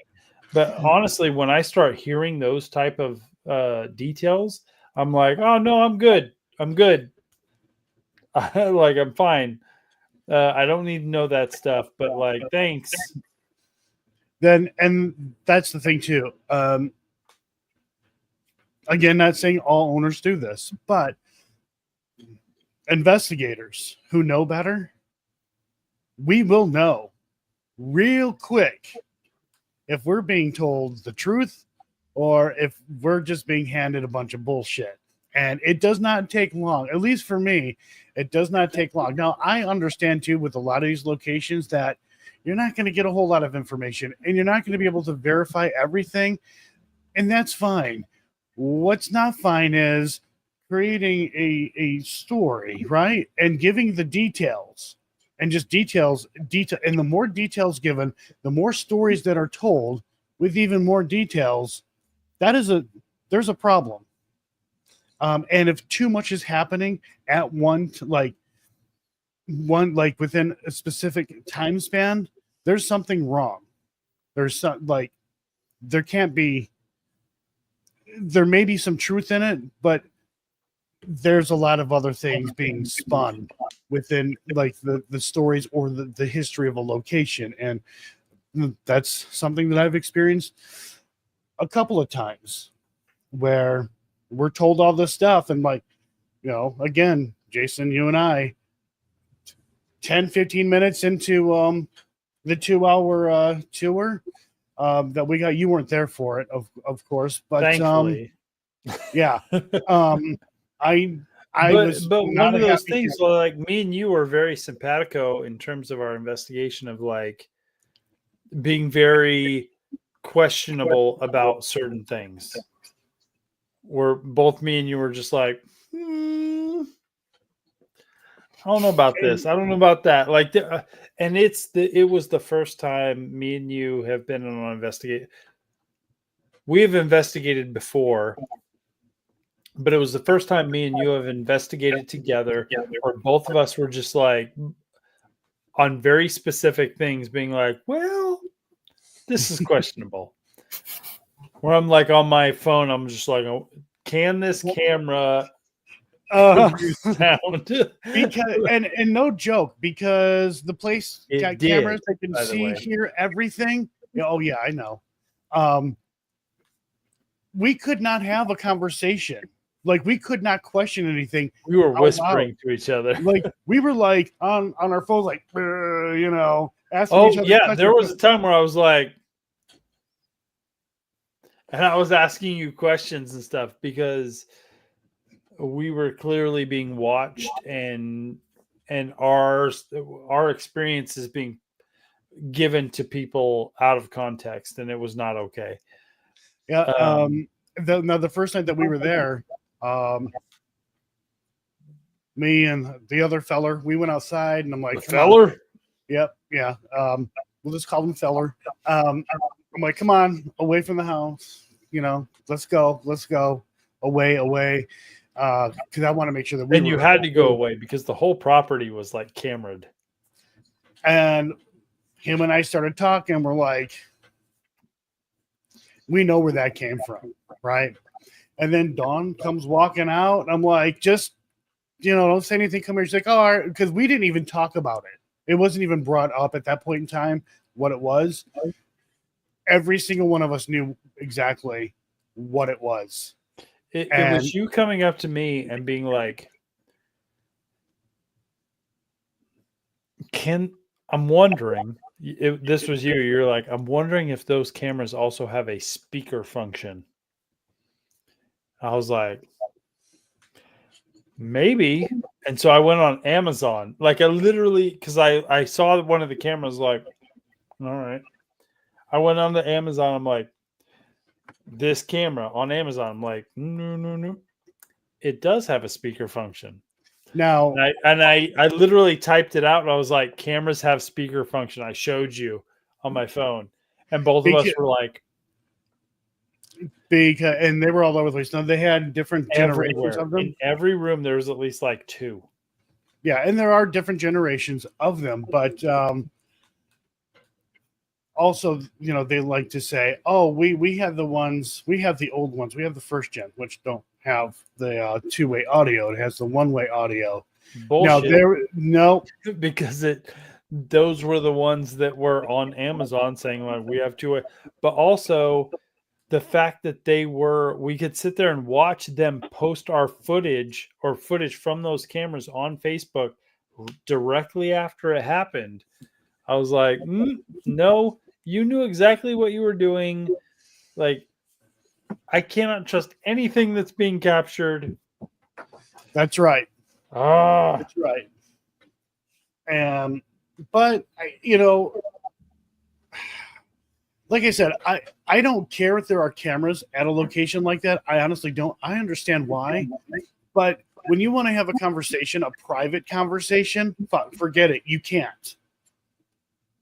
But honestly, when I start hearing those type of details, I'm like, oh no, I'm good. I'm fine. I don't need to know that stuff, but like, thanks. And that's the thing too. Again, not saying all owners do this, but investigators who know better, we will know real quick if we're being told the truth or if we're just being handed a bunch of bullshit. And it does not take long, at least for me, it does not take long. Now, I understand too with a lot of these locations that you're not going to get a whole lot of information and you're not going to be able to verify everything. And that's fine. What's not fine is creating a story, right? And giving the details and just detail. And the more details given, the more stories that are told with even more details, there's a problem. And if too much is happening at within a specific time span, there's something wrong. There's some like there can't be. There may be some truth in it, but there's a lot of other things being spun within like the stories or the history of a location, and that's something that I've experienced a couple of times where we're told all this stuff, and like, again, Jason, you and I 10-15 minutes into the 2-hour tour that we got, you weren't there for it, of course, but Thankfully. yeah. I was but not one of a those happy things, camper. like me and you were very simpatico in terms of our investigation of like being very questionable about certain things. Where both me and you were just like, I don't know about this. I don't know about that. Like, and it was the first time me and you have been on an investigate. We have investigated before, but it was the first time me and you have investigated together, where both of us were just like on very specific things, being like, well, this is questionable. Where I'm like on my phone, I'm just like, oh, can this camera produce sound? Because and no joke, because the place It got did, cameras that can by the see, way. hear everything. Oh yeah, I know. We could not have a conversation. Like we could not question anything. We were out whispering loud. to each other. Like we were like on our phones, like asking Oh each other yeah, questions. there was a time where I was like, and I was asking you questions and stuff because we were clearly being watched, and our experience is being given to people out of context, and it was not okay. Yeah. The first night that we were there, me and the other feller, we went outside, and I'm like, The "Come on." feller? Yep. Yeah. We'll just call him feller. I'm like, come on, away from the house. Let's go away. Because I want to make sure that we. And you had to go away because the whole property was like cameraed. And him and I started talking. We're like, we know where that came from, right? And then Dawn comes walking out. I'm like, just, don't say anything. Come here. She's like, oh, all right. Because we didn't even talk about it. It wasn't even brought up at that point in time what it was. Every single one of us knew exactly what it was. It was you coming up to me and being like, I'm wondering, this was you. You're like, I'm wondering if those cameras also have a speaker function. I was like, maybe. And so I went on Amazon. Like I literally, because I saw one of the cameras, like, all right. I went on to Amazon. I'm like, this camera on Amazon. I'm like, no. It does have a speaker function. Now, And I literally typed it out, and I was like, cameras have speaker function. I showed you on my phone, and both of us were like, and they were all over the place. Now they had different generations everywhere. of them. In every room, there was at least like 2. Yeah, and there are different generations of them, but also, they like to say, "Oh, we have the old ones. We have the first gen, which don't have the two-way audio. It has the one-way audio." Bullshit. No, Because those were the ones that were on Amazon saying like we have 2-way, but also the fact that we could sit there and watch them post our footage from those cameras on Facebook directly after it happened. I was like, no, you knew exactly what you were doing. Like, I cannot trust anything that's being captured. that's right. That's right. But like I said, I don't care if there are cameras at a location like that. I honestly don't. I understand why, but when you want to have a conversation, a private conversation, forget it. You can't.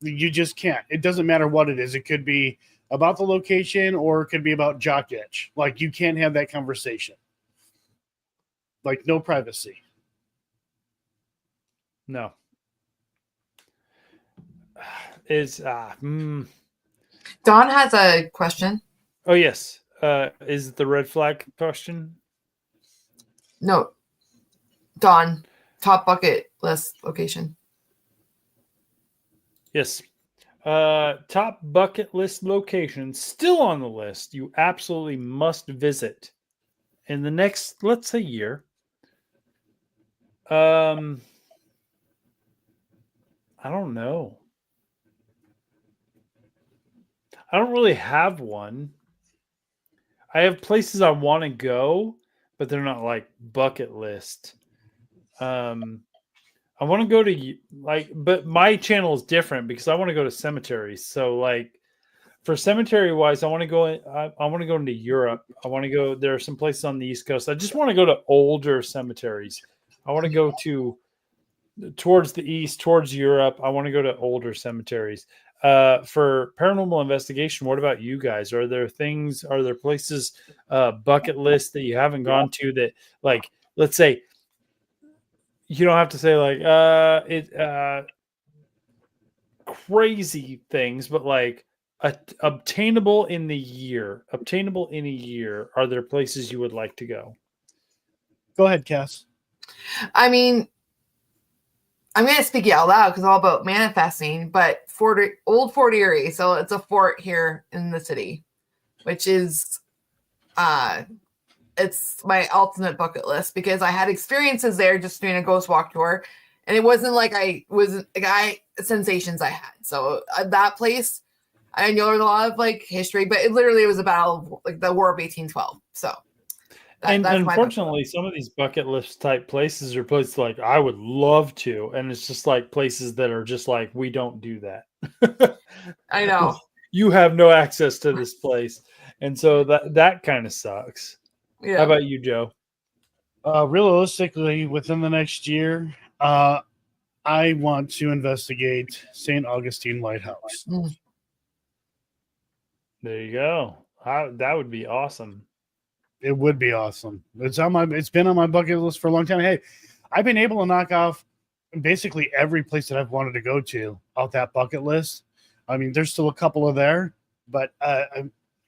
You just can't. It doesn't matter what it is. It could be about the location, or it could be about jock itch. Like you can't have that conversation. Like no privacy. No. It's Don't Don has a question. Oh yes. Is it the red flag question? No. Don, top bucket list location. Yes. Top bucket list location still on the list. You absolutely must visit in the next, let's say, year. I don't know. I don't really have one. I have places I want to go, but they're not like bucket list. I want to go to but my channel is different because I want to go to cemeteries. So like for cemetery wise, I want to go. I want to go into Europe. I want to go. There are some places on the East Coast. I just want to go to older cemeteries. I want to go towards the east, towards Europe. I want to go to older cemeteries. For paranormal investigation, what about you guys? Are there places, bucket list that you haven't gone to that, like, let's say, you don't have to say like crazy things, but like obtainable in a year. Are there places you would like to go? Go ahead, Cass. I mean, I'm going to speak it out loud because it's all about manifesting, but Old Fort Erie. So it's a fort here in the city, which is, it's my ultimate bucket list because I had experiences there just doing a ghost walk tour. And it wasn't like sensations I had. So that place, I know there's a lot of like history, but it literally was a battle, like the War of 1812. So. And unfortunately, some of these bucket list type places are places like I would love to, and it's just like places that are just like we don't do that. I know you have no access to this place, and so that kind of sucks. Yeah. How about you, Joe? Realistically, within the next year, I want to investigate St. Augustine Lighthouse. There you go. That would be awesome. It would be awesome. It's been on my bucket list for a long time. Hey, I've been able to knock off basically every place that I've wanted to go to off that bucket list. I mean, there's still a couple of there, but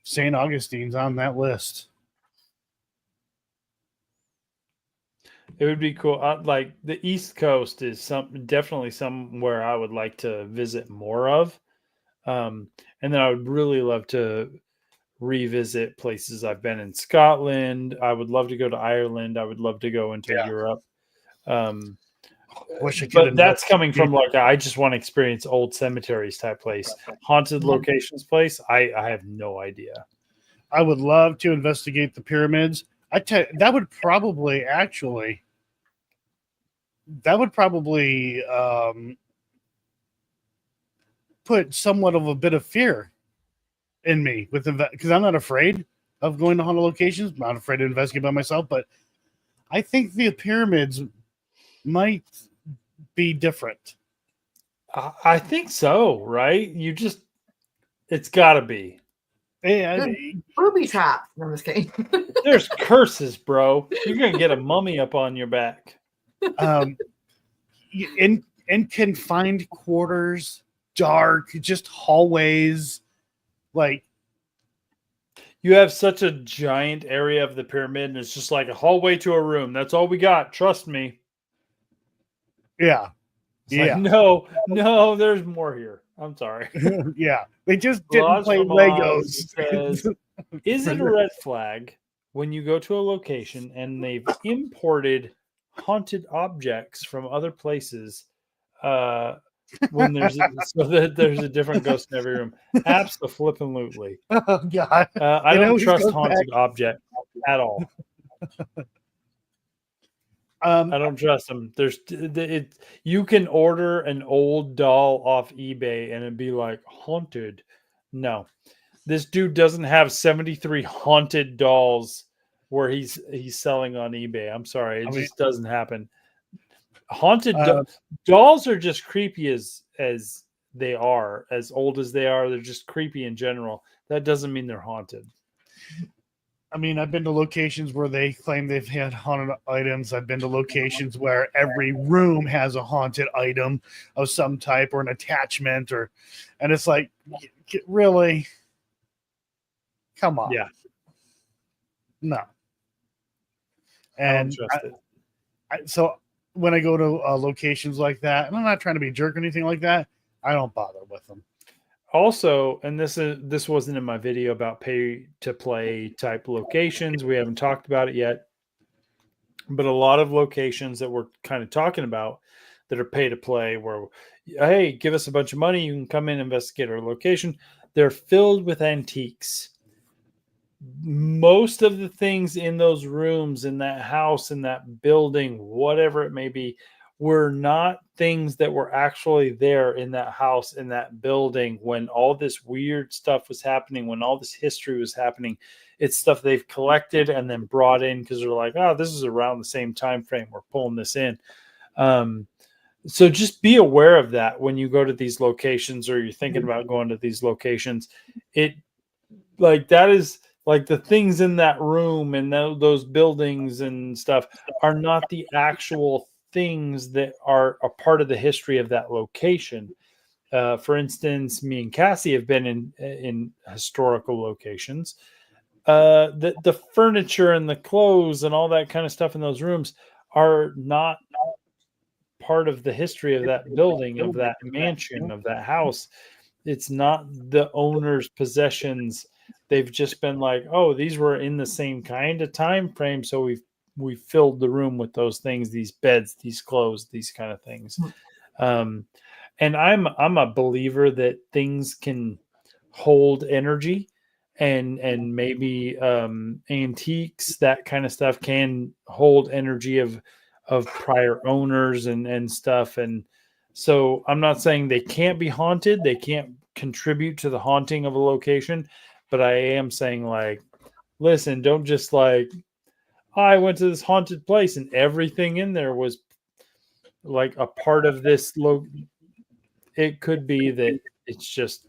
St. Augustine's on that list. It would be cool. Like the East Coast is definitely somewhere I would like to visit more of. And then I would really love to revisit places I've been in. Scotland. I would love to go to Ireland. I would love to go into Europe. But that's coming from like I just want to experience old cemeteries type place. Haunted locations place. I have no idea. I would love to investigate the pyramids. That would probably put somewhat of a bit of fear in me because I'm not afraid of going to haunted locations. I'm not afraid to investigate by myself, but I think the pyramids might be different. I think so, right? It's got to be. Booby trap. I'm just kidding. There's curses, bro. You're gonna get a mummy up on your back. In confined quarters, dark, just hallways. Like you have such a giant area of the pyramid, and it's just like a hallway to a room. That's all we got. Trust me. Yeah. Like, no, there's more here. I'm sorry. Yeah. They just didn't play Legos. Says, is it a red flag when you go to a location and they've imported haunted objects from other places when there's a different ghost in every room? Absolutely. Oh, God. I don't trust haunted objects at all. I don't trust them. You can order an old doll off eBay and it'd be like haunted. No, this dude doesn't have 73 haunted dolls where he's selling on eBay. I'm sorry, it just doesn't happen. Haunted dolls are just creepy as they are, as old as they are. They're just creepy in general. That doesn't mean they're haunted. I mean, I've been to locations where they claim they've had haunted items. I've been to locations where every room has a haunted item of some type or an attachment, and it's like, really? Come on. Yeah. No. I don't And trust it. so when I go to locations like that, and I'm not trying to be a jerk or anything like that, I don't bother with them. Also, and this wasn't in my video about pay to play type locations. We haven't talked about it yet. But a lot of locations that we're kind of talking about that are pay to play, where, hey, give us a bunch of money, you can come in and investigate our location. They're filled with antiques. Most of the things in those rooms, in that house, in that building, whatever it may be, were not things that were actually there in that house, in that building, when all this weird stuff was happening, when all this history was happening. It's stuff they've collected and then brought in because they're like, oh, this is around the same time frame. We're pulling this in. So just be aware of that when you go to these locations, or you're thinking about going to these locations. It like that is like the things in that room and those buildings and stuff are not the actual things that are a part of the history of that location. For instance, me and Cassie have been in historical locations. The furniture and the clothes and all that kind of stuff in those rooms are not part of the history of that building, of that mansion, of that house. It's not the owner's possessions. They've just been like, oh, these were in the same kind of time frame, so we filled the room with those things, these beds, these clothes, these kind of things. And I'm a believer that things can hold energy, and maybe antiques, that kind of stuff, can hold energy of prior owners and stuff. And so I'm not saying they can't be haunted, they can't contribute to the haunting of a location, but I am saying, like, listen, don't just like, oh, I went to this haunted place and everything in there was like a part of this. It could be that it's just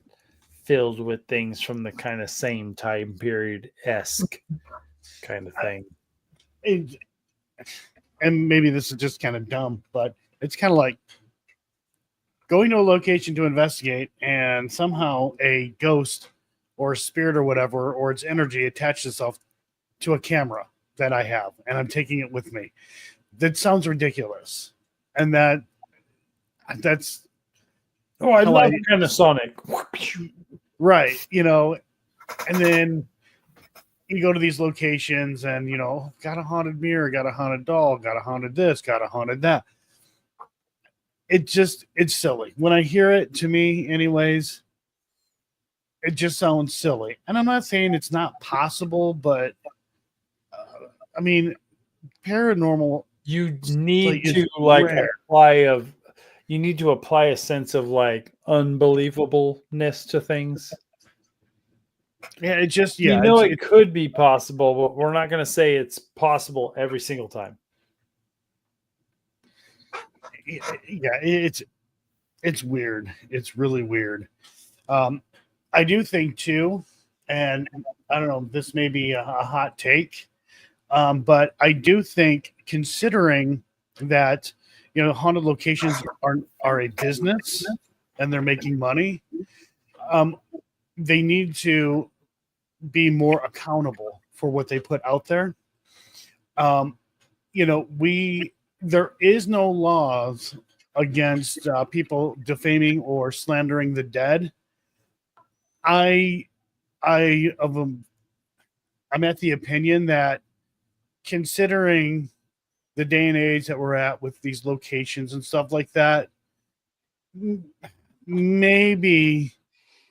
filled with things from the kind of same time period-esque kind of thing. And maybe this is just kind of dumb, but it's kind of like going to a location to investigate, and somehow a ghost or a spirit or whatever, or its energy attaches itself to a camera that I have, and I'm taking it with me. That sounds ridiculous. And that's Oh, I how love kind of Sonic. right, and then you go to these locations and, got a haunted mirror, got a haunted doll, got a haunted this, got a haunted that. It's silly. When I hear it, to me anyways, it just sounds silly. And I'm not saying it's not possible, but I mean, paranormal. You need Like, to rare. you need to apply a sense of like unbelievableness to things. Yeah, it just, it could be possible, but we're not going to say it's possible every single time. Yeah, it's weird. It's really weird. I do think too, and I don't know, this may be a hot take, but I do think, considering that haunted locations are a business and they're making money, they need to be more accountable for what they put out there. There is no laws against people defaming or slandering the dead. I'm at the opinion that, considering the day and age that we're at with these locations and stuff like that, maybe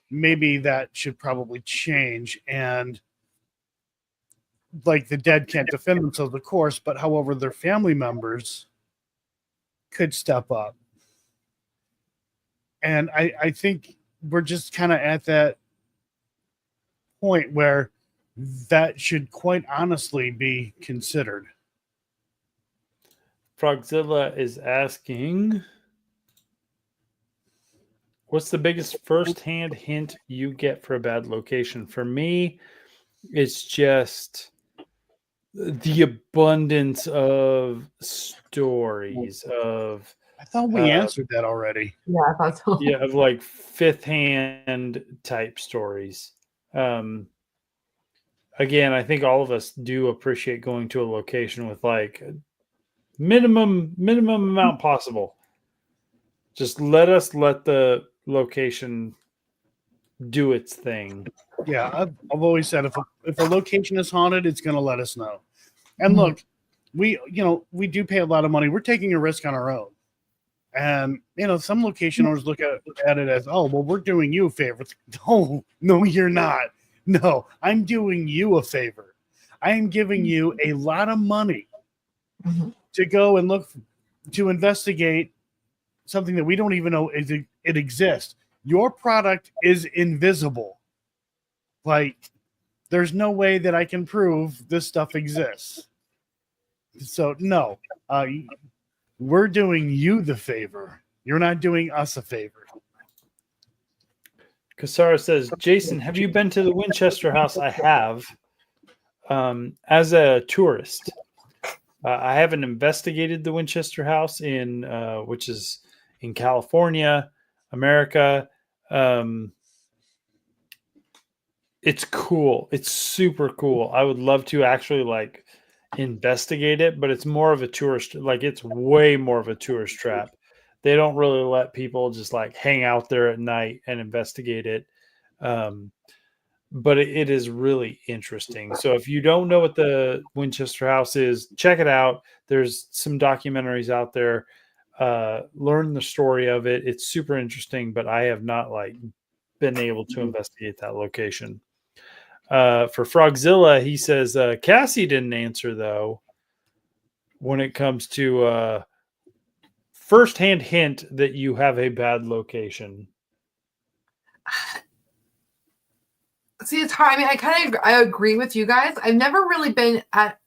that should probably change. And like, the dead can't defend themselves, of course, but however, their family members could step up. And I think we're just kind of at that point where that should quite honestly be considered. Frogzilla is asking, what's the biggest first-hand hint you get for a bad location? For me, it's just the abundance of stories of. I thought we answered that already. Yeah, I thought so. Yeah, of like fifth-hand type stories. again, I think all of us do appreciate going to a location with like minimum amount possible. Just let the location do its thing. Yeah, I've always said if a location is haunted, it's going to let us know. And look, we do pay a lot of money. We're taking a risk on our own. And some location owners look at it as, oh, well, we're doing you a favor. It's like, no, you're not. No, I'm doing you a favor. I am giving you a lot of money to go and look to investigate something that we don't even know it exists. Your product is invisible. Like, there's no way that I can prove this stuff exists. So no, we're doing you the favor. You're not doing us a favor. Kasara says, Jason, have you been to the Winchester House? I have. As a tourist. I haven't investigated the Winchester House which is in California, America. It's cool. It's super cool. I would love to actually like investigate it, but it's more of a tourist, like it's way more of a tourist trap. They don't really let people just like hang out there at night and investigate it. But it is really interesting. So if you don't know what the Winchester House is, check it out. There's some documentaries out there. Learn the story of it. It's super interesting, but I have not like been able to investigate that location. For Frogzilla, he says Cassie didn't answer though when it comes to firsthand hint that you have a bad location. See, it's hard. I mean, I agree with you guys. I've never really been at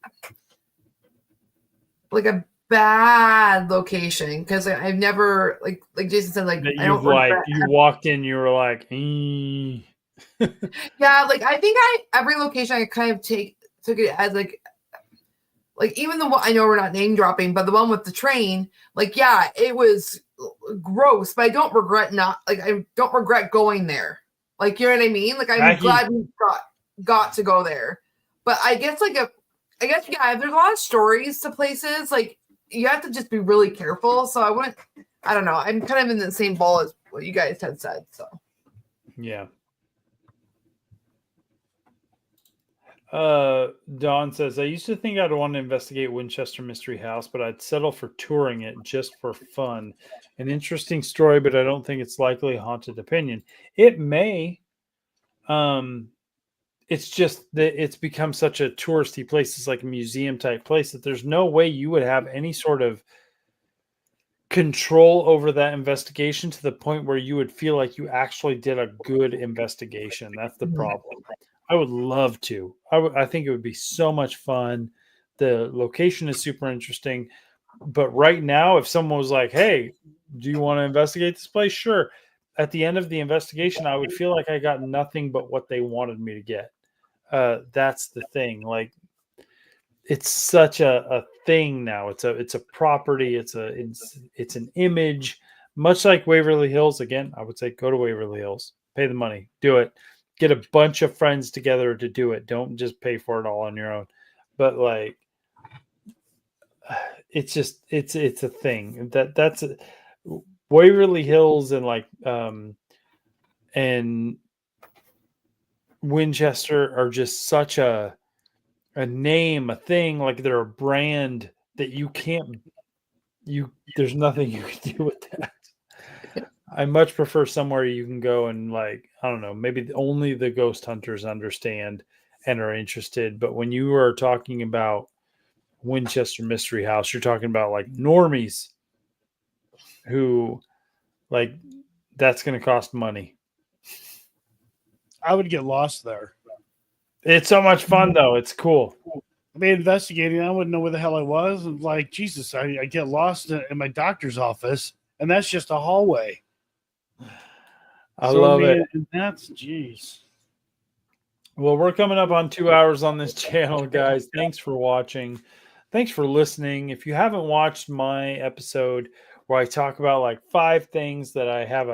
like a bad location because I've never like Jason said, like That I don't you walked in, you were like, yeah, like I think every location I kind of took it as like even the one, I know we're not name dropping, but the one with the train, like yeah, it was gross, but I don't regret going there. Like, you know what I mean? Like, I'm glad we got to go there. But I guess, yeah, if there's a lot of stories to places, like, you have to just be really careful. So I don't know. I'm kind of in the same ball as what you guys had said. So, yeah. Dawn says, I used to think I'd want to investigate Winchester Mystery House, but I'd settle for touring it just for fun. An interesting story, but I don't think it's likely a haunted opinion. It may. It's just that it's become such a touristy place. It's like a museum type place that there's no way you would have any sort of control over that investigation to the point where you would feel like you actually did a good investigation. That's the problem. I would love to. I think it would be so much fun. The location is super interesting. But right now, if someone was like, hey, do you want to investigate this place? Sure. At the end of the investigation, I would feel like I got nothing but what they wanted me to get. That's the thing. Like, it's such a thing now. It's a property. It's an image. Much like Waverly Hills. Again, I would say go to Waverly Hills. Pay the money. Do it. Get a bunch of friends together to do it. Don't just pay for it all on your own. But like, it's a thing that's Waverly Hills and like and Winchester are just such a name, a thing. Like they're a brand that there's nothing you can do with that. I much prefer somewhere you can go and like, I don't know, maybe only the ghost hunters understand and are interested. But when you are talking about Winchester Mystery House, you're talking about like normies who like that's going to cost money. I would get lost there. It's so much fun though. It's cool. I mean, investigating, I wouldn't know where the hell I was. And like, Jesus, I get lost in my doctor's office, and that's just a hallway. I love it. And that's, geez. Well, we're coming up on 2 hours on this channel, guys. Thanks for watching. Thanks for listening. If you haven't watched my episode where I talk about like 5 things that I have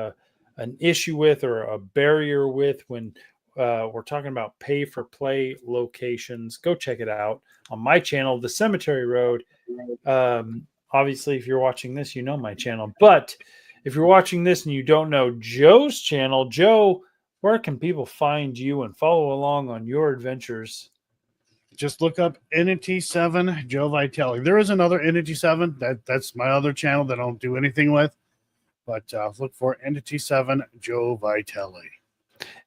an issue with or a barrier with when We're talking about pay for play locations. Go check it out on my channel, The Cemetery Road. Obviously, if you're watching this, you know my channel. But if you're watching this and you don't know Joe's channel, Joe, where can people find you and follow along on your adventures? Just look up Entity 7 Joe Vitelli. There is another Entity 7 that's my other channel that I don't do anything with, but look for Entity 7 Joe Vitelli.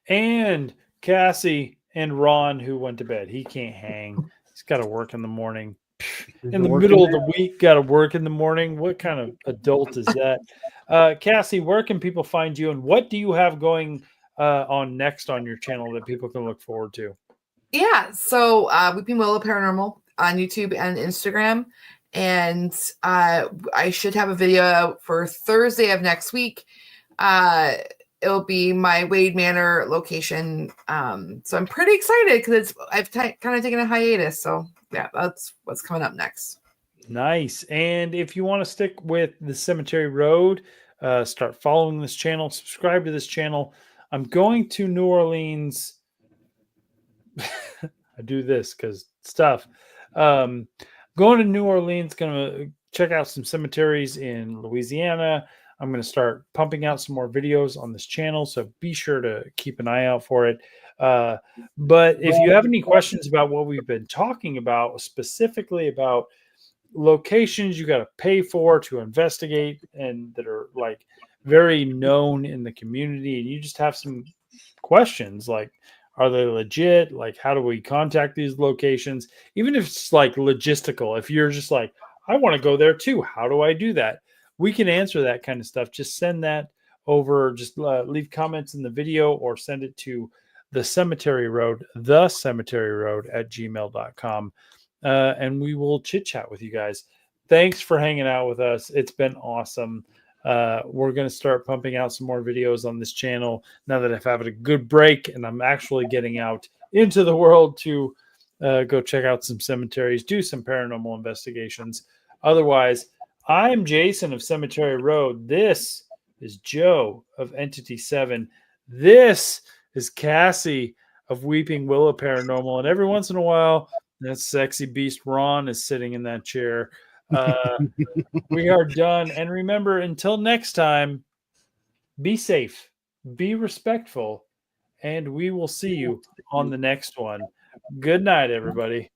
And Cassie and Ron, who went to bed. He can't hang. He's got to work in the morning. In the middle of the week, got to work in the morning. What kind of adult is that? Cassie, where can people find you, and what do you have going on next on your channel that people can look forward to? Yeah, so Weeping Willow Paranormal on YouTube and Instagram. And I should have a video out for Thursday of next week. It'll be my Wade Manor location. So I'm pretty excited because I've kind of taken a hiatus. So yeah, that's what's coming up next. Nice. And if you want to stick with the Cemetery Road, start following this channel, subscribe to this channel. I'm going to New Orleans. I do this because stuff. Going to New Orleans, going to check out some cemeteries in Louisiana. I'm going to start pumping out some more videos on this channel, so be sure to keep an eye out for it. But if you have any questions about what we've been talking about, specifically about locations you got to pay for to investigate and that are like very known in the community, and you just have some questions like, are they legit? Like, how do we contact these locations? Even if it's like logistical, if you're just like, I want to go there too, how do I do that? We can answer that kind of stuff. Just send that over. Just leave comments in the video or send it to the Cemetery Road at gmail.com. And we will chit chat with you guys. Thanks for hanging out with us. It's been awesome. We're going to start pumping out some more videos on this channel now that I've had a good break and I'm actually getting out into the world to go check out some cemeteries, do some paranormal investigations. Otherwise, I'm Jason of Cemetery Road. This is Joe of Entity 7. This is Cassie of Weeping Willow Paranormal. And every once in a while, that sexy beast Ron is sitting in that chair. We are done. And remember, until next time, be safe, be respectful, and we will see you on the next one. Good night, everybody.